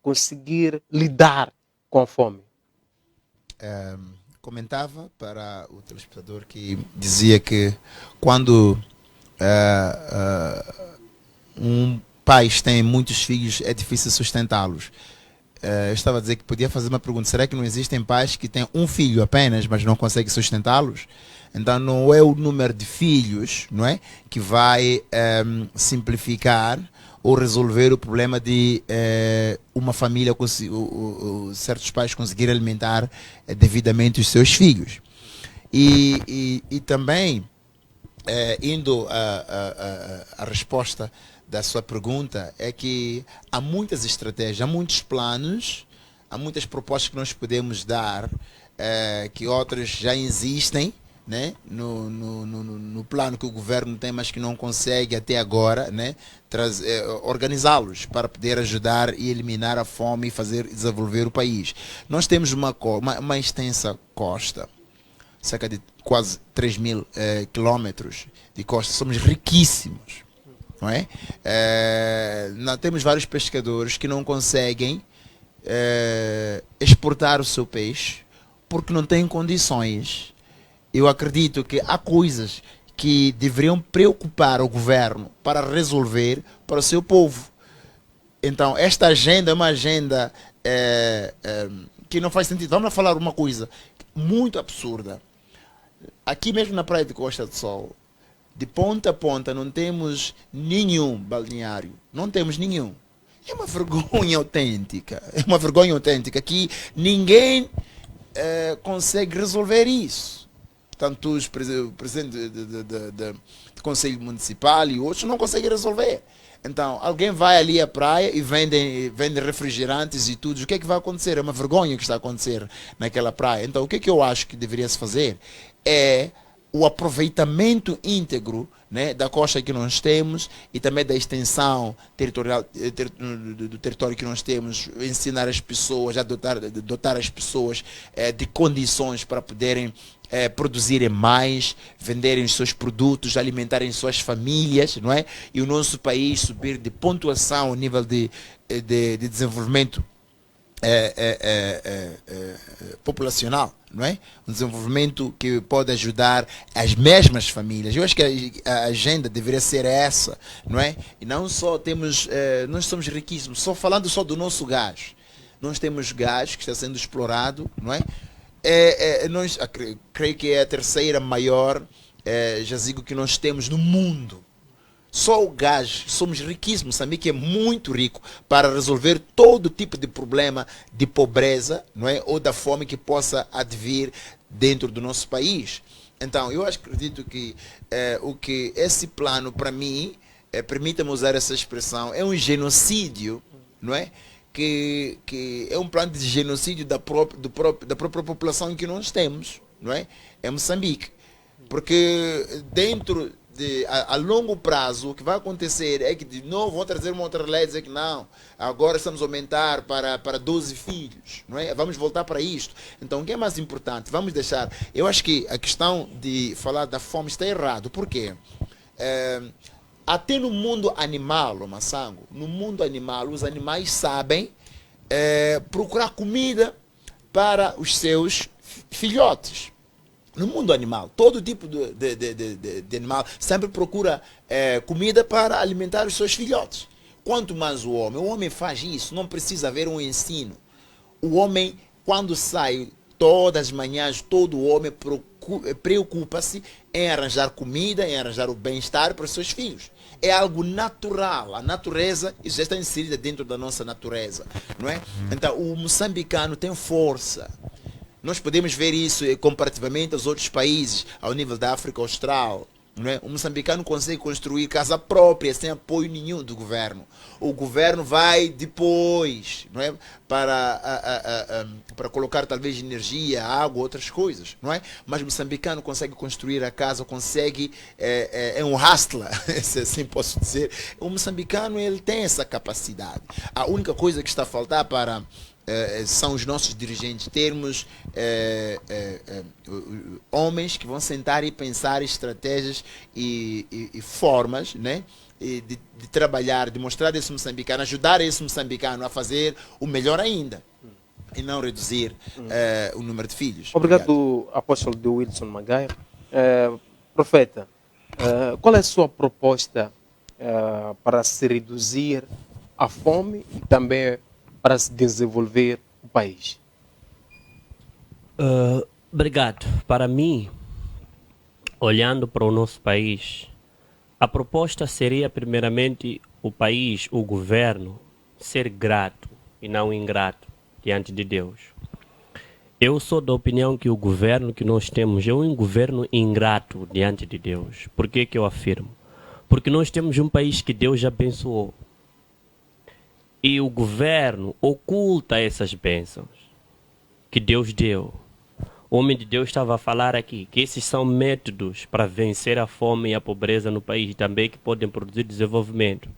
conseguir lidar com a fome. Comentava para o telespectador que dizia que quando um país tem muitos filhos é difícil sustentá-los. eu estava a dizer que podia fazer uma pergunta. Será que não existem pais que têm um filho apenas, mas não conseguem sustentá-los? Então não é o número de filhos, não é, que vai simplificar ou resolver o problema de uma família, certos pais conseguirem alimentar devidamente os seus filhos. E também, indo a resposta da sua pergunta, é que há muitas estratégias, há muitos planos, há muitas propostas que nós podemos dar, que outras já existem, né, no plano que o governo tem, mas que não consegue até agora, né, organizá-los para poder ajudar e eliminar a fome e fazer desenvolver o país. Nós temos uma extensa costa, cerca de quase 3.000 quilômetros de costa, somos riquíssimos, não é? Nós temos vários pescadores que não conseguem exportar o seu peixe porque não têm condições. Eu acredito que há coisas que deveriam preocupar o governo para resolver para o seu povo. Então, esta agenda é uma agenda que não faz sentido. Vamos falar uma coisa muito absurda. Aqui mesmo na praia de Costa do Sol, de ponta a ponta, não temos nenhum balneário. Não temos nenhum. É uma vergonha autêntica. É uma vergonha autêntica que ninguém consegue resolver isso. Tanto os presidentes do Conselho Municipal e outros não conseguem resolver. Então, alguém vai ali à praia e vende refrigerantes e tudo. O que é que vai acontecer? É uma vergonha o que está a acontecer naquela praia. Então, o que é que eu acho que deveria se fazer? É o aproveitamento íntegro, né, da costa que nós temos e também da extensão territorial do território que nós temos, ensinar as pessoas, dotar as pessoas de condições para poderem produzirem mais, venderem os seus produtos, alimentarem suas famílias, não é? E o nosso país subir de pontuação ao nível de desenvolvimento populacional, não é? Um desenvolvimento que pode ajudar as mesmas famílias. Eu acho que a agenda deveria ser essa, não é? E não só temos, nós somos riquíssimos, falando só do nosso gás. Nós temos gás que está sendo explorado, não é? Nós, creio que é a terceira maior jazigo que nós temos no mundo. Só o gás, somos riquíssimos. Moçambique é muito rico para resolver todo tipo de problema de pobreza, não é? Ou da fome que possa advir dentro do nosso país. Então, eu acredito que esse plano, para mim, permita-me usar essa expressão, é um genocídio, não é? Que é um plano de genocídio da própria população que nós temos, não é? É Moçambique. Porque dentro a longo prazo, o que vai acontecer é que de novo vão trazer uma outra lei e dizer que não, agora estamos a aumentar para 12 filhos, não é? Vamos voltar para isto. Então, o que é mais importante? Vamos deixar. Eu acho que a questão de falar da fome está errado. Por quê? Até no mundo animal, Massango, no mundo animal, os animais sabem procurar comida para os seus filhotes. No mundo animal, todo tipo de animal sempre procura comida para alimentar os seus filhotes. Quanto mais o homem faz isso, não precisa haver um ensino. O homem, quando sai todas as manhãs, todo homem preocupa-se em arranjar comida, em arranjar o bem-estar para os seus filhos. É algo natural. A natureza já está inserida dentro da nossa natureza, não é? Então, o moçambicano tem força. Nós podemos ver isso comparativamente aos outros países, ao nível da África Austral. Não é? O moçambicano consegue construir casa própria sem apoio nenhum do governo. O governo vai depois, não é? para colocar talvez energia, água, outras coisas. Não é? Mas o moçambicano consegue construir a casa, consegue, é um hustler, se assim posso dizer. O moçambicano ele tem essa capacidade. A única coisa que está a faltar para são os nossos dirigentes termos homens que vão sentar e pensar estratégias e formas, né, de trabalhar, de mostrar esse moçambicano, ajudar esse moçambicano a fazer o melhor ainda e não reduzir o número de filhos. Obrigado, apóstolo de Wilson Magaia. Profeta, qual é a sua proposta para se reduzir a fome e também para se desenvolver o país? Obrigado. Para mim, olhando para o nosso país, a proposta seria primeiramente o país, o governo, ser grato e não ingrato diante de Deus. Eu sou da opinião que o governo que nós temos é um governo ingrato diante de Deus. Por que que eu afirmo? Porque nós temos um país que Deus abençoou. E o governo oculta essas bênçãos que Deus deu. O homem de Deus estava a falar aqui que esses são métodos para vencer a fome e a pobreza no país, também que podem produzir desenvolvimento.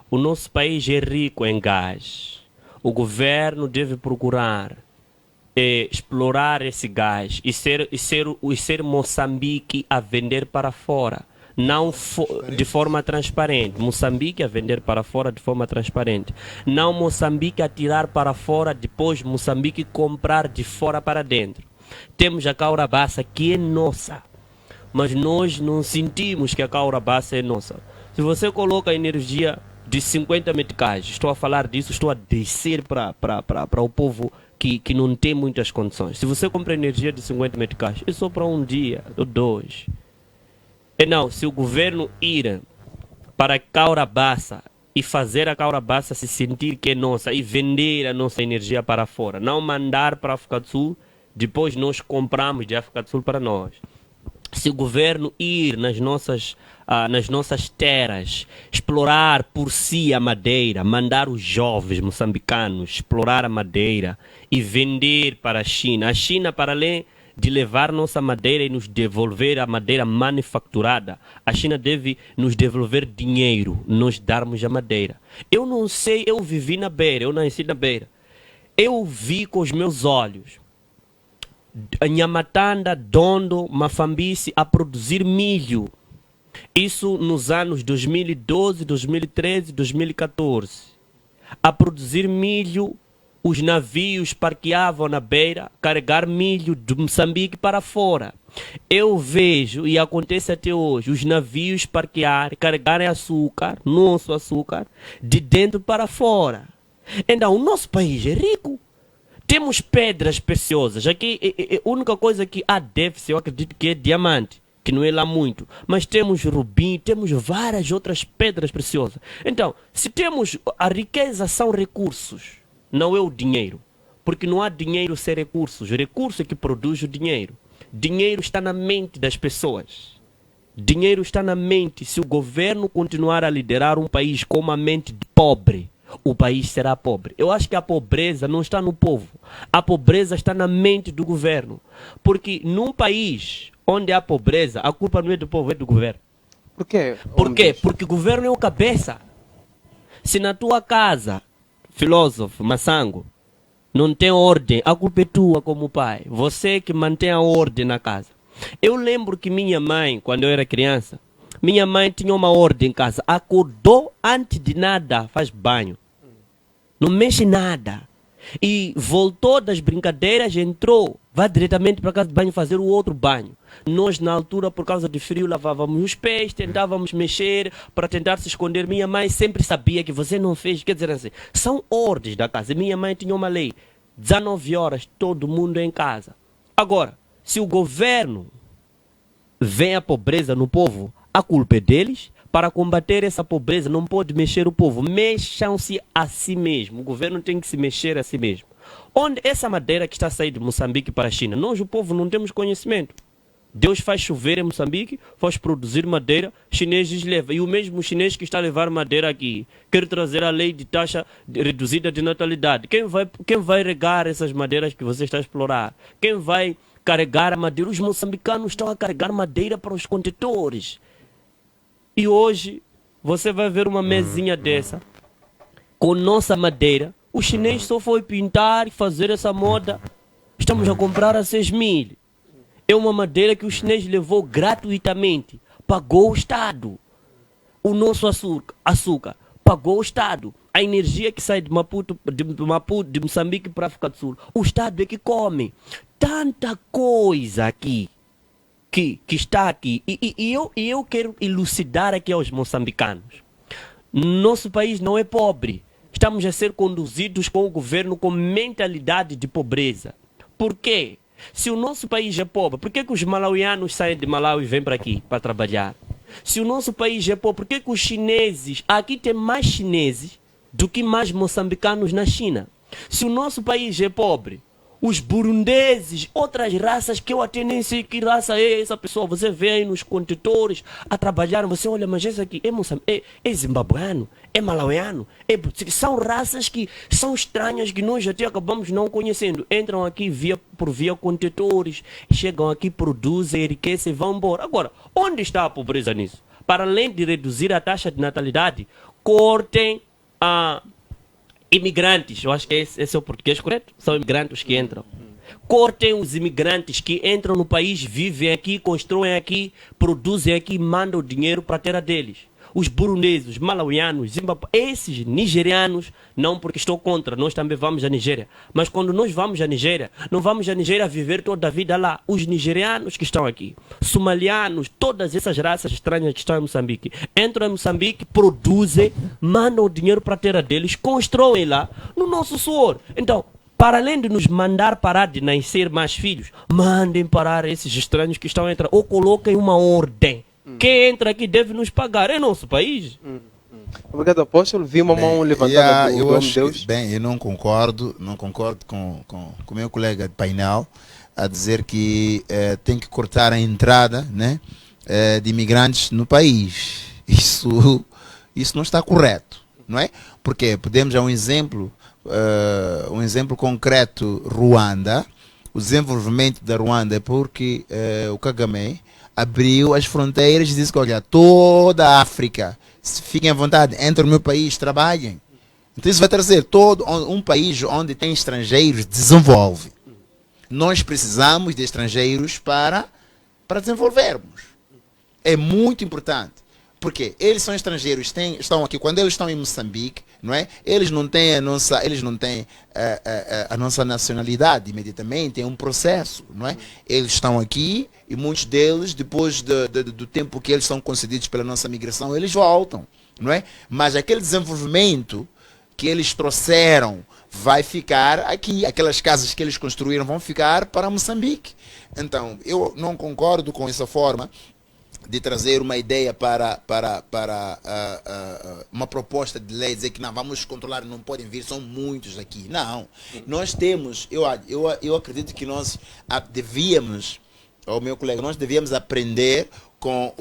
O nosso país é rico em gás. O governo deve procurar explorar esse gás e ser Moçambique a vender para fora, não de forma transparente. Moçambique a vender para fora de forma transparente. Não Moçambique a tirar para fora, depois Moçambique comprar de fora para dentro. Temos a Caurabaça que é nossa, mas nós não sentimos que a Caurabaça é nossa. Se você coloca energia de 50 meticais, estou a falar disso, estou a descer para o povo que não tem muitas condições. Se você compra energia de 50 meticais, é só para um dia ou dois. E não, se o governo ir para a Caurabaça e fazer a Caurabaça se sentir que é nossa e vender a nossa energia para fora, não mandar para a África do Sul, depois nós compramos de África do Sul para nós. Se o governo ir nas nossas terras, explorar por si a madeira, mandar os jovens moçambicanos explorar a madeira e vender para a China, para além de levar nossa madeira e nos devolver a madeira manufaturada, a China deve nos devolver dinheiro, nós darmos a madeira. Eu não sei, eu vivi na beira, eu nasci na beira. Eu vi com os meus olhos a Nhamatanda, Dondo, Mafambice a produzir milho. Isso nos anos 2012, 2013, 2014. A produzir milho, os navios parqueavam na beira, carregar milho de Moçambique para fora. Eu vejo, e acontece até hoje, os navios carregarem açúcar, nosso açúcar, de dentro para fora. Então, o nosso país é rico. Temos pedras preciosas. Aqui, a única coisa que há déficit, eu acredito que é diamante, que não é lá muito. Mas temos rubim, temos várias outras pedras preciosas. Então, se temos a riqueza, são recursos, não é o dinheiro. Porque não há dinheiro sem recursos. O recurso é que produz o dinheiro. Dinheiro está na mente das pessoas. Dinheiro está na mente. Se o governo continuar a liderar um país com uma mente pobre, o país será pobre. Eu acho que a pobreza não está no povo. A pobreza está na mente do governo. Porque num país onde há pobreza, a culpa não é do povo, é do governo. Por quê? Por quê? Porque o governo é o cabeça. Se na tua casa, filósofo, maçango, não tem ordem, a culpa é tua como pai. Você que mantém a ordem na casa. Eu lembro que minha mãe, quando eu era criança, minha mãe tinha uma ordem em casa. Acordou antes de nada, faz banho. Não mexe nada. E voltou das brincadeiras, entrou, vai diretamente para casa de banho fazer o outro banho. Nós, na altura, por causa de frio, lavávamos os pés, tentávamos mexer para tentar se esconder. Minha mãe sempre sabia que você não fez. Quer dizer assim, são ordens da casa. Minha mãe tinha uma lei. 19 horas, todo mundo em casa. Agora, se o governo vê a pobreza no povo, a culpa é deles. Para combater essa pobreza, não pode mexer o povo. Mexam-se a si mesmo. O governo tem que se mexer a si mesmo. Onde essa madeira que está a sair de Moçambique para a China, nós, o povo, não temos conhecimento. Deus faz chover em Moçambique, faz produzir madeira, chineses levam. E o mesmo chinês que está a levar madeira aqui, quer trazer a lei de taxa reduzida de natalidade. Quem vai regar essas madeiras que você está a explorar? Quem vai carregar a madeira? Os moçambicanos estão a carregar madeira para os contentores. E hoje, você vai ver uma mesinha dessa, com nossa madeira. O chinês só foi pintar e fazer essa moda. Estamos a comprar a 6.000. É uma madeira que o chinês levou gratuitamente. Pagou o Estado. O nosso açúcar pagou o Estado. A energia que sai de Moçambique para a África do Sul, o Estado é que come. Tanta coisa aqui. Que está aqui. E eu quero elucidar aqui aos moçambicanos. Nosso país não é pobre. estamos a ser conduzidos com o governo com mentalidade de pobreza. Por quê? Se o nosso país é pobre, por que os malauianos saem de Malawi e vêm para aqui para trabalhar? Se o nosso país é pobre, por que os chineses, aqui tem mais chineses do que mais moçambicanos na China? Se o nosso país é pobre, os burundeses, outras raças que eu até nem sei que raça é essa pessoa, você vê aí nos contentores a trabalhar, você olha, mas esse aqui é zimbabuano, é malauiano, são raças que são estranhas, que nós até acabamos não conhecendo, entram aqui por via contentores, chegam aqui, produzem, enriquecem e vão embora. Agora, onde está a pobreza nisso? Para além de reduzir a taxa de natalidade, cortem a imigrantes, eu acho que esse é o português correto, são imigrantes que entram. Cortem os imigrantes que entram no país, vivem aqui, constroem aqui, produzem aqui, mandam o dinheiro para a terra deles. Os burundeses, os malauianos, esses nigerianos, não porque estou contra, nós também vamos à Nigéria. Mas quando nós vamos à Nigéria, não vamos à Nigéria viver toda a vida lá. Os nigerianos que estão aqui, somalianos, todas essas raças estranhas que estão em Moçambique, entram em Moçambique, produzem, mandam o dinheiro para a terra deles, constroem lá, no nosso suor. Então, para além de nos mandar parar de nascer mais filhos, mandem parar esses estranhos que estão entrando, ou coloquem uma ordem. Quem entra aqui deve nos pagar, é nosso país. Obrigado, apóstolo. Vi uma mão levantada do homem de Deus. Bem, eu não concordo com o meu colega de painel a dizer que tem que cortar a entrada, né, de imigrantes no país. Isso não está correto, não é? Porque podemos dar um exemplo concreto, Ruanda. O desenvolvimento da Ruanda é porque o Kagame abriu as fronteiras e disse que, olha, toda a África, fiquem à vontade, entrem no meu país, trabalhem. Então isso vai trazer todo um país onde tem estrangeiros, desenvolve. Nós precisamos de estrangeiros para desenvolvermos. É muito importante. Porque eles são estrangeiros, estão aqui, quando eles estão em Moçambique, não é? Eles não têm a nossa nacionalidade imediatamente, é um processo, não é? Eles estão aqui e muitos deles, depois do tempo que eles são concedidos pela nossa migração, eles voltam, não é? Mas aquele desenvolvimento que eles trouxeram vai ficar aqui, aquelas casas que eles construíram vão ficar para Moçambique. Então, eu não concordo com essa forma de trazer uma ideia para uma proposta de lei, dizer que não, vamos controlar, não podem vir, são muitos aqui. Não, nós temos, eu acredito que nós devíamos, o meu colega, nós devíamos aprender com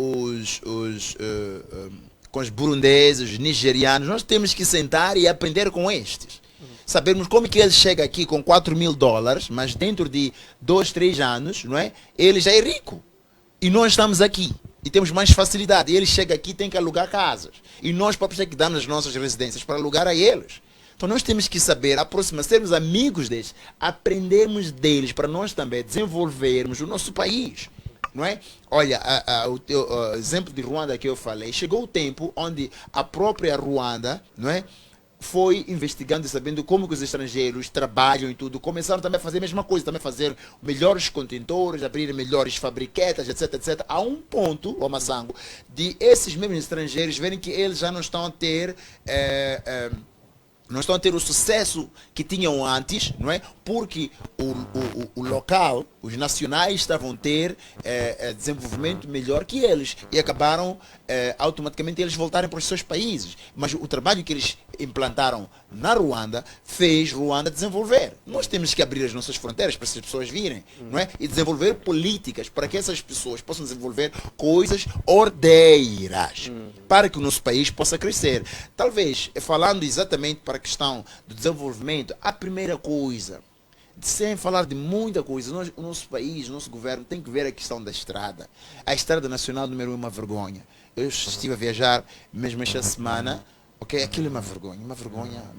com os burundeses, os nigerianos, nós temos que sentar e aprender com estes. Sabermos como que ele chega aqui com $4.000, mas dentro de 2, 3 anos, não é? Ele já é rico. E nós estamos aqui. E temos mais facilidade. E ele chega aqui e tem que alugar casas. E nós próprios é que damos as nossas residências para alugar a eles. Então nós temos que saber aproximar, sermos amigos deles, aprendermos deles para nós também desenvolvermos o nosso país. Não é? Olha, o exemplo de Ruanda que eu falei, chegou o tempo onde a própria Ruanda, não é, foi investigando e sabendo como que os estrangeiros trabalham e tudo, começaram também a fazer a mesma coisa, também a fazer melhores contentores, abrir melhores fabriquetas, etc, etc. A um ponto, o Massango, de esses mesmos estrangeiros verem que eles já não estão a ter o sucesso que tinham antes, não é? Porque o local, os nacionais estavam a ter desenvolvimento melhor que eles e acabaram automaticamente eles voltarem para os seus países. Mas o trabalho que eles implantaram na Ruanda fez Ruanda desenvolver. Nós temos que abrir as nossas fronteiras para essas pessoas virem, não é? E desenvolver políticas para que essas pessoas possam desenvolver coisas ordeiras para que o nosso país possa crescer. Talvez, falando exatamente para a questão do desenvolvimento, a primeira coisa, sem falar de muita coisa, o nosso país, o nosso governo tem que ver a questão da estrada. A estrada nacional número 1 é uma vergonha. Eu estive a viajar mesmo esta semana, ok? Aquilo é uma vergonha,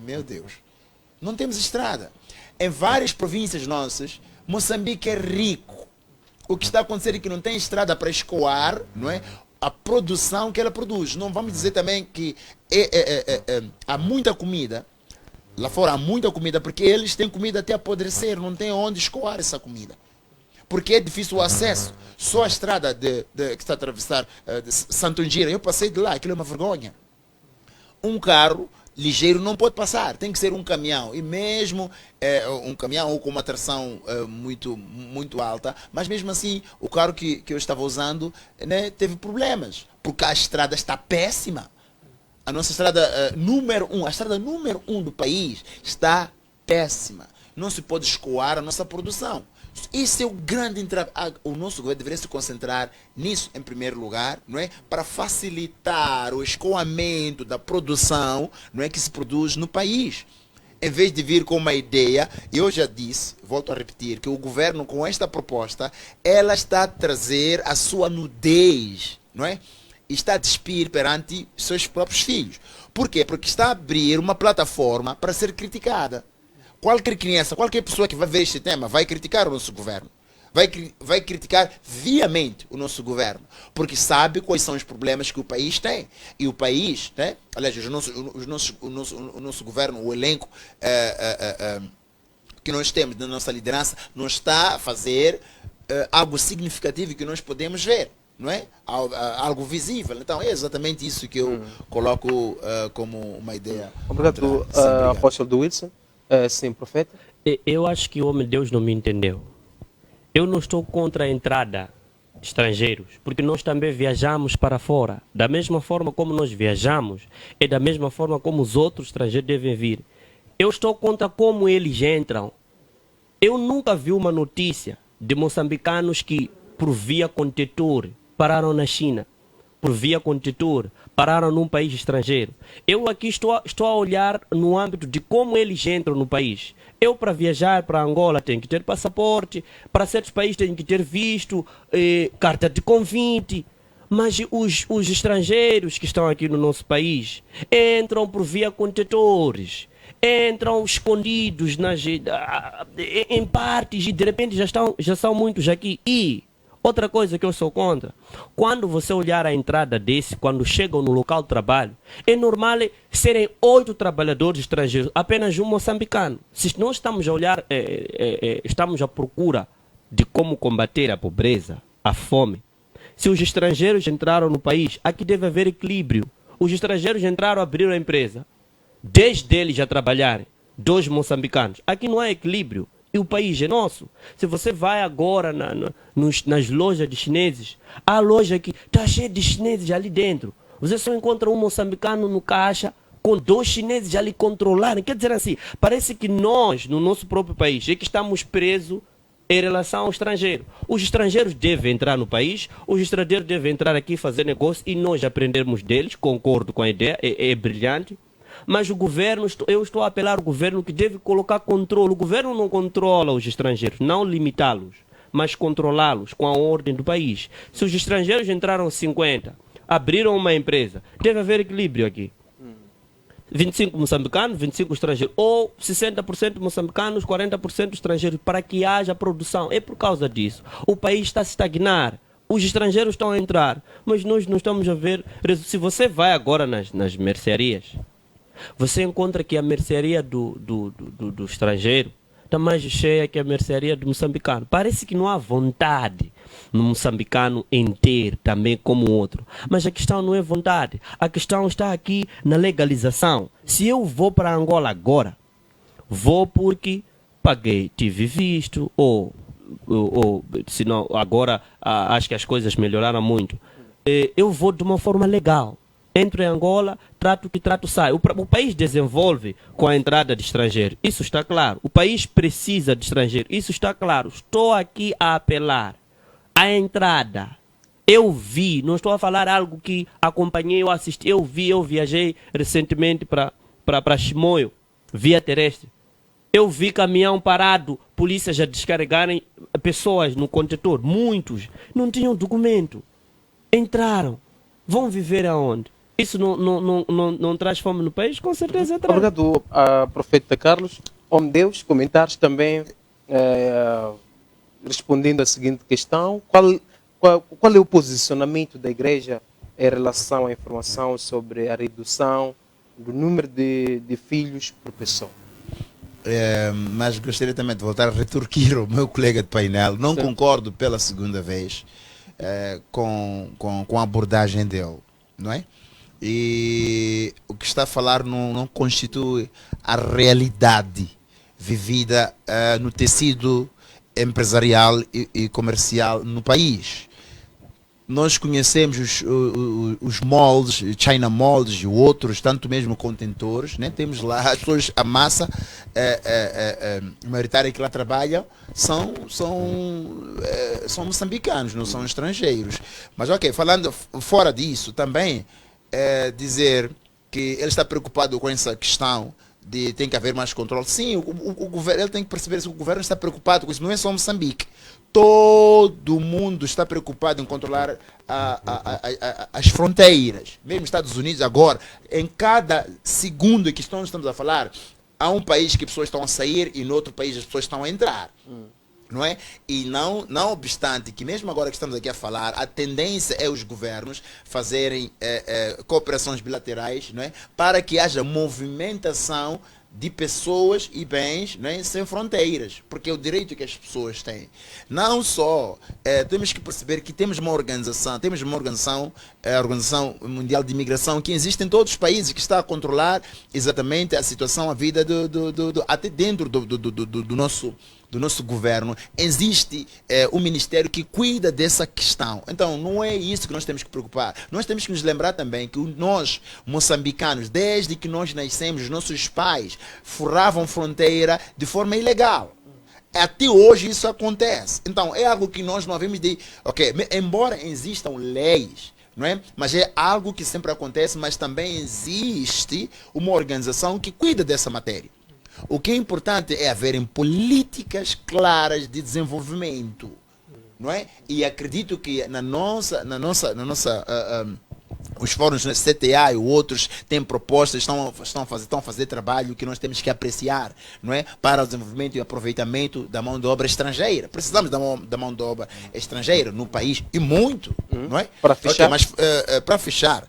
meu Deus. Não temos estrada. Em várias províncias nossas, Moçambique é rico. O que está a acontecer é que não tem estrada para escoar, não é? A produção que ela produz. Não vamos dizer também que há muita comida. Lá fora há muita comida, porque eles têm comida até apodrecer, não tem onde escoar essa comida. Porque é difícil o acesso. Só a estrada que está a atravessar de Santo Ngira, eu passei de lá, aquilo é uma vergonha. Um carro ligeiro não pode passar, tem que ser um caminhão, e mesmo um caminhão ou com uma tração muito alta, mas mesmo assim o carro que eu estava usando, né, teve problemas, porque a estrada está péssima. A nossa estrada número 1, a estrada número 1 do país está péssima, não se pode escoar a nossa produção. Esse é o grande entrave. O nosso governo deveria se concentrar nisso em primeiro lugar, não é? Para facilitar o escoamento da produção, não é, que se produz no país. Em vez de vir com uma ideia, eu já disse, volto a repetir, que o governo com esta proposta, ela está a trazer a sua nudez, não é? Está a despir perante seus próprios filhos. Por quê? Porque está a abrir uma plataforma para ser criticada. Qualquer criança, qualquer pessoa que vai ver este tema vai criticar o nosso governo. Vai criticar viamente o nosso governo. Porque sabe quais são os problemas que o país tem. E o país, né? Aliás, o nosso governo, o elenco que nós temos na nossa liderança, não está a fazer algo significativo que nós podemos ver. Não é? Algo visível. Então é exatamente isso que eu coloco como uma ideia. Obrigado, apóstolo do Wilson. Sim, profeta. Eu acho que o homem de Deus não me entendeu. Eu não estou contra a entrada de estrangeiros, porque nós também viajamos para fora. Da mesma forma como nós viajamos, é da mesma forma como os outros estrangeiros devem vir. Eu estou contra como eles entram. Eu nunca vi uma notícia de moçambicanos que, por via contentor, pararam na China. Por via contentor, pararam num país estrangeiro. Eu aqui estou a olhar no âmbito de como eles entram no país. Eu, para viajar para Angola, tenho que ter passaporte, para certos países tenho que ter visto, carta de convite. Mas os estrangeiros que estão aqui no nosso país entram por via contentores, entram escondidos em partes e de repente já são muitos aqui. E outra coisa que eu sou contra, quando você olhar a entrada quando chegam no local de trabalho, é normal serem 8 trabalhadores estrangeiros, apenas um moçambicano. Se nós estamos a olhar, estamos à procura de como combater a pobreza, a fome. Se os estrangeiros entraram no país, aqui deve haver equilíbrio. Os estrangeiros entraram, abriram a empresa, 10 deles já trabalharem, 2 moçambicanos. Aqui não há equilíbrio. E o país é nosso. Se você vai agora nas lojas de chineses, há loja que está cheia de chineses ali dentro. Você só encontra um moçambicano no caixa com 2 chineses ali controlarem. Quer dizer assim, parece que nós, no nosso próprio país, é que estamos presos em relação ao estrangeiro. Os estrangeiros devem entrar no país, os estrangeiros devem entrar aqui fazer negócio e nós aprendermos deles. Concordo com a ideia, é brilhante. Mas o governo, eu estou a apelar ao governo que deve colocar controle. O governo não controla os estrangeiros, não limitá-los, mas controlá-los com a ordem do país. Se os estrangeiros entraram 50, abriram uma empresa, deve haver equilíbrio aqui. 25 moçambicanos, 25 estrangeiros, ou 60% moçambicanos, 40% estrangeiros, para que haja produção. É por causa disso. O país está a estagnar. Os estrangeiros estão a entrar, mas nós não estamos a ver. Se você vai agora nas mercearias, você encontra que a mercearia do estrangeiro está mais cheia que a mercearia do moçambicano. Parece que não há vontade no moçambicano em ter também como o outro. Mas a questão não é vontade. A questão está aqui na legalização. Se eu vou para Angola agora, vou porque paguei, tive visto, ou se não, agora acho que as coisas melhoraram muito. Eu vou de uma forma legal. Entro em Angola, trato que trato sai. O país desenvolve com a entrada de estrangeiro. Isso está claro. O país precisa de estrangeiro. Isso está claro. Estou aqui a apelar. A entrada. Eu vi, não estou a falar algo que acompanhei ou assisti. Eu viajei recentemente para Chimoio, via terrestre. Eu vi caminhão parado, polícias já descarregarem pessoas no contentor. Muitos não tinham documento. Entraram. Vão viver aonde? Isso não traz fome no país? Com certeza traz. Obrigado, profeta Carlos. Homem de Deus, comentários também respondendo à seguinte questão. Qual é o posicionamento da igreja em relação à informação sobre a redução do número de filhos por pessoa? Mas gostaria também de voltar a retorquir o meu colega de painel. Não Sim. concordo pela segunda vez com a abordagem dele, não é? E o que está a falar não constitui a realidade vivida no tecido empresarial e comercial no país. Nós conhecemos os moldes, China Moldes e outros, tanto mesmo contentores, né? Temos lá as pessoas, a massa maioritária que lá trabalham são moçambicanos, não são estrangeiros. Mas ok, falando fora disso, também dizer que ele está preocupado com essa questão de tem que haver mais controle. Sim, o governo, ele tem que perceber que o governo está preocupado com isso, não é só Moçambique. Todo mundo está preocupado em controlar as fronteiras. Mesmo Estados Unidos agora, em cada segundo que estamos a falar, há um país que as pessoas estão a sair e no outro país as pessoas estão a entrar. Não é? E não obstante que mesmo agora que estamos aqui a falar, a tendência é os governos fazerem cooperações bilaterais, não é? Para que haja movimentação de pessoas e bens, não é? Sem fronteiras, porque é o direito que as pessoas têm. Não só temos que perceber que temos uma organização, a Organização Mundial de Imigração, que existe em todos os países, que está a controlar exatamente a situação, a vida até dentro do nosso governo. Existe um ministério que cuida dessa questão. Então, não é isso que nós temos que preocupar. Nós temos que nos lembrar também que nós, moçambicanos, desde que nós nascemos, os nossos pais furavam fronteira de forma ilegal. Até hoje isso acontece. Então, é algo que nós não havemos de... Ok, embora existam leis, não é? Mas é algo que sempre acontece, mas também existe uma organização que cuida dessa matéria. O que é importante é haverem políticas claras de desenvolvimento, não é? E acredito que os fóruns na CTA e outros têm propostas, estão a fazer trabalho que nós temos que apreciar, não é? Para o desenvolvimento e aproveitamento da mão de obra estrangeira. Precisamos da mão de obra estrangeira no país e muito, não é? Para fechar. Okay, mas para fechar,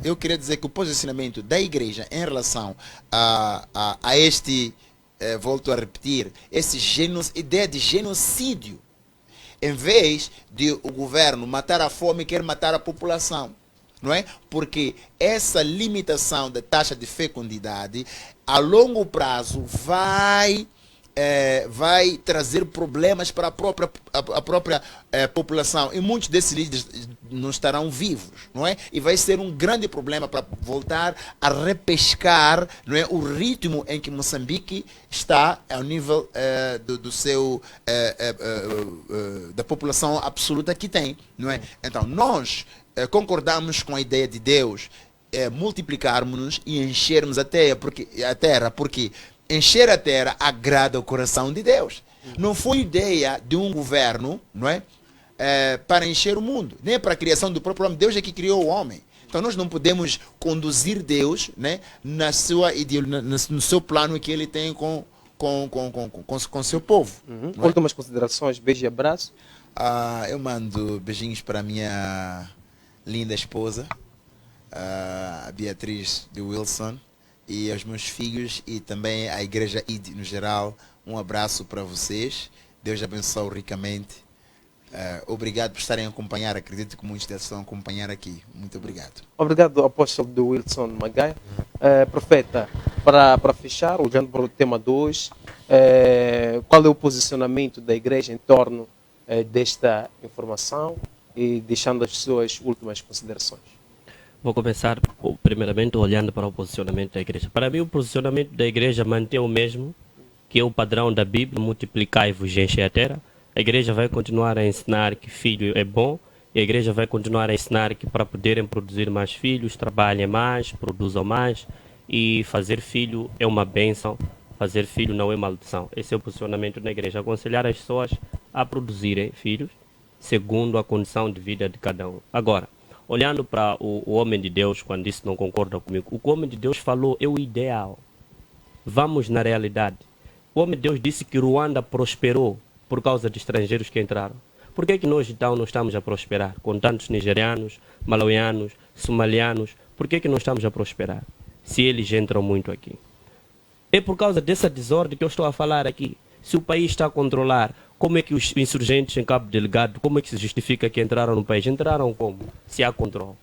eu queria dizer que o posicionamento da igreja em relação a este, volto a repetir, ideia de genocídio, em vez de o governo matar a fome, quer matar a população, não é? Porque essa limitação da taxa de fecundidade, a longo prazo, vai trazer problemas para a própria população, e muitos desses líderes não estarão vivos, não é? E vai ser um grande problema para voltar a repescar, não é, o ritmo em que Moçambique está ao nível da população absoluta que tem, não é? Então nós concordamos com a ideia de Deus multiplicarmos-nos e enchermos a terra, porque encher a terra agrada o coração de Deus. Não foi ideia de um governo, não é? Para encher o mundo, nem para a criação do próprio homem. Deus é que criou o homem. Então nós não podemos conduzir Deus, né, no seu plano que ele tem com seu povo. Últimas considerações, beijo e abraço. Eu mando beijinhos para a minha linda esposa, a Beatriz de Wilson, e aos meus filhos e também à Igreja ID no geral. Um abraço para vocês. Deus abençoe ricamente. Obrigado por estarem a acompanhar. Acredito que muitos deles estão a acompanhar aqui. Muito obrigado. Obrigado, apóstolo de Wilson Magaia. Profeta, para fechar, olhando para o tema 2, qual é o posicionamento da igreja em torno desta informação e deixando as suas últimas considerações? Vou começar, primeiramente, olhando para o posicionamento da igreja. Para mim, o posicionamento da igreja mantém o mesmo, que é o padrão da Bíblia: multiplicai-vos e enchei a terra. A igreja vai continuar a ensinar que filho é bom, e a igreja vai continuar a ensinar que para poderem produzir mais filhos, trabalhem mais, produzam mais, e fazer filho é uma bênção, fazer filho não é maldição. Esse é o posicionamento da igreja: aconselhar as pessoas a produzirem filhos, segundo a condição de vida de cada um. Agora, olhando para o homem de Deus, quando disse não concorda comigo, o que o homem de Deus falou é o ideal. Vamos na realidade. O homem de Deus disse que Ruanda prosperou por causa de estrangeiros que entraram. Por que nós então não estamos a prosperar? Com tantos nigerianos, malauianos, somalianos, por que não estamos a prosperar? Se eles entram muito aqui. É por causa dessa desordem que eu estou a falar aqui. Se o país está a controlar, como é que os insurgentes em Cabo Delgado, como é que se justifica que entraram no país? Entraram como? Se há controle.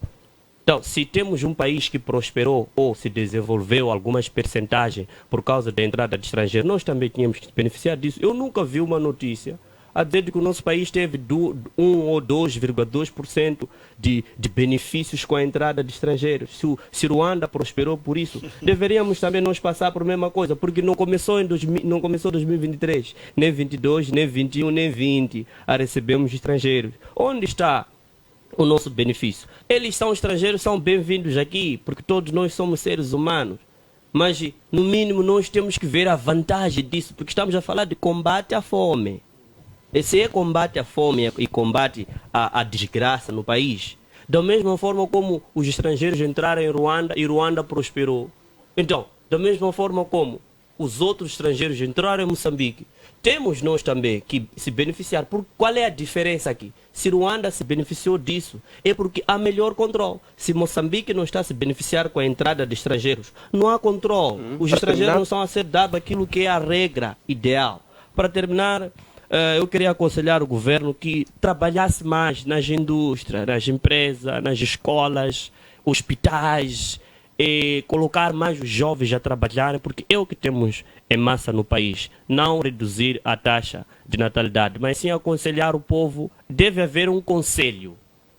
Então, se temos um país que prosperou ou se desenvolveu algumas percentagens por causa da entrada de estrangeiros, nós também tínhamos que beneficiar disso. Eu nunca vi uma notícia a dizer que o nosso país teve 1 ou 2,2% de benefícios com a entrada de estrangeiros. Se Ruanda prosperou por isso, deveríamos também nós passar por a mesma coisa, porque não começou 2023, nem 22, nem 21, nem 20 a recebermos estrangeiros. Onde está o nosso benefício? Eles são estrangeiros, são bem-vindos aqui, porque todos nós somos seres humanos. Mas, no mínimo, nós temos que ver a vantagem disso, porque estamos a falar de combate à fome. Esse é combate à fome e combate à desgraça no país. Da mesma forma como os estrangeiros entraram em Ruanda e Ruanda prosperou. Então, da mesma forma como os outros estrangeiros entraram em Moçambique, temos nós também que se beneficiar. Qual é a diferença aqui? Se Ruanda se beneficiou disso, é porque há melhor controle. Se Moçambique não está a se beneficiar com a entrada de estrangeiros, não há controle. Os estrangeiros não estão a ser dados aquilo que é a regra ideal. Para terminar, eu queria aconselhar o governo que trabalhasse mais nas indústrias, nas empresas, nas escolas, hospitais, e colocar mais os jovens a trabalharem, porque é o que temos em massa no país. Não reduzir a taxa de natalidade, mas sim aconselhar o povo. Deve haver um conselho,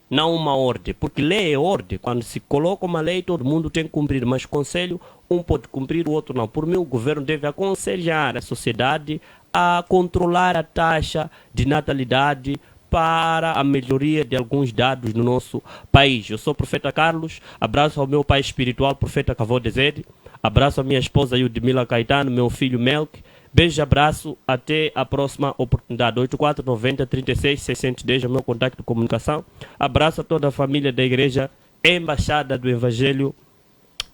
não uma ordem, porque lei é ordem. Quando se coloca uma lei, todo mundo tem que cumprir, mas conselho, um pode cumprir, o outro não. Por mim, o governo deve aconselhar a sociedade a controlar a taxa de natalidade para a melhoria de alguns dados no nosso país. Eu sou o Profeta Carlos, abraço ao meu pai espiritual, Profeta Cavô Dezede, abraço à minha esposa Yudmila Caetano, meu filho Melk, beijo e abraço, até a próxima oportunidade. 8490-36-610 é o meu contato de comunicação. Abraço a toda a família da Igreja Embaixada do Evangelho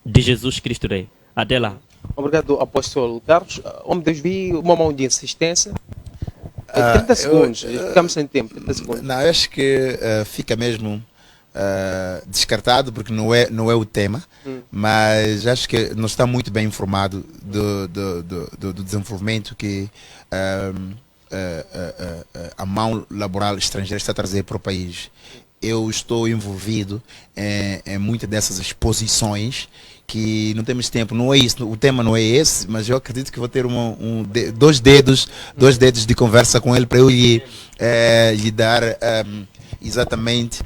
de Jesus Cristo Rei. Até lá. Obrigado, apóstolo Carlos. Homem de Deus, vi uma mão de insistência. 30 segundos, ficamos sem tempo. 30 segundos. Não, eu acho que fica mesmo descartado, porque não é o tema, mas acho que não está muito bem informado do desenvolvimento que a mão laboral estrangeira está a trazer para o país. Eu estou envolvido em muitas dessas exposições que não temos tempo, não é isso, o tema não é esse, mas eu acredito que vou ter dois dedos de conversa com ele para eu lhe dar exatamente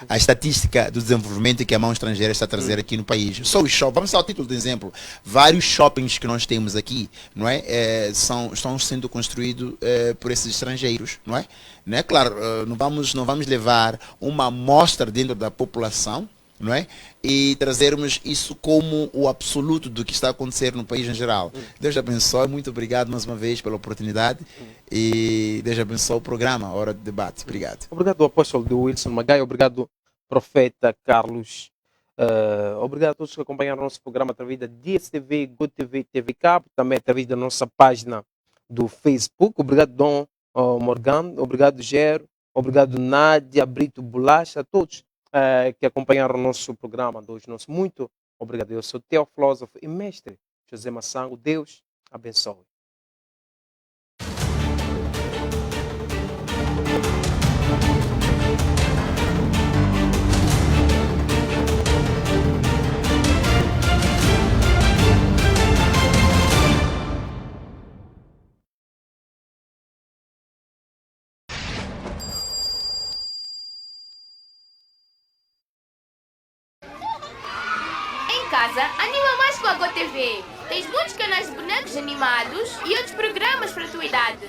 a estatística do desenvolvimento que a mão estrangeira está a trazer aqui no país. Só os shoppings, vamos ao título de exemplo, vários shoppings que nós temos aqui, não é? Estão sendo construídos por esses estrangeiros, não é? Não é? Claro, não vamos levar uma amostra dentro da população, não é? E trazermos isso como o absoluto do que está a acontecer no país em geral. Deus abençoe, muito obrigado mais uma vez pela oportunidade e Deus abençoe o programa, Hora de Debate. Obrigado. Obrigado, apóstolo de Wilson Magaia, obrigado, profeta Carlos. Obrigado a todos que acompanharam o nosso programa através da DSTV, GoTV, TV Cabo, também através da nossa página do Facebook. Obrigado, Dom Morgan, obrigado, Gero, obrigado, Nádia, Brito Bolacha, a todos que acompanharam o nosso programa de hoje. Muito obrigado. Eu sou teofilósofo e mestre José Massango. Deus abençoe. Casa, anima mais com a GoTV. Tens muitos canais de bonecos animados e outros programas para a tua idade.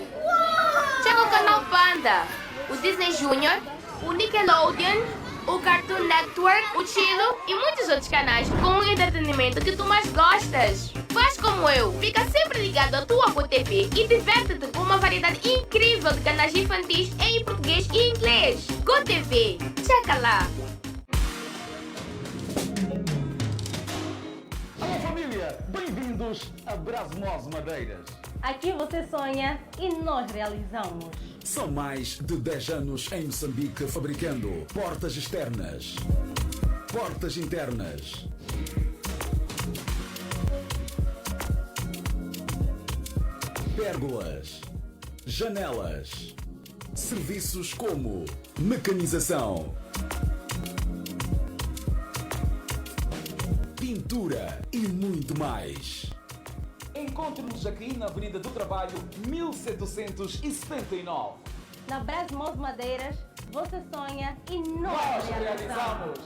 Chega o canal Panda, o Disney Junior, o Nickelodeon, o Cartoon Network, o Chilo e muitos outros canais com o entretenimento que tu mais gostas. Faz como eu, fica sempre ligado à tua GoTV e diverte-te com uma variedade incrível de canais infantis em português e inglês. GoTV, checa lá! Olá família, bem-vindos a Brasmos Madeiras. Aqui você sonha e nós realizamos. São mais de 10 anos em Moçambique fabricando portas externas, portas internas, pérgolas, janelas, serviços como mecanização, pintura e muito mais. Encontre-nos aqui na Avenida do Trabalho, 1779. Na Brasmos Madeiras, você sonha e nós Nós realizamos. realizamos!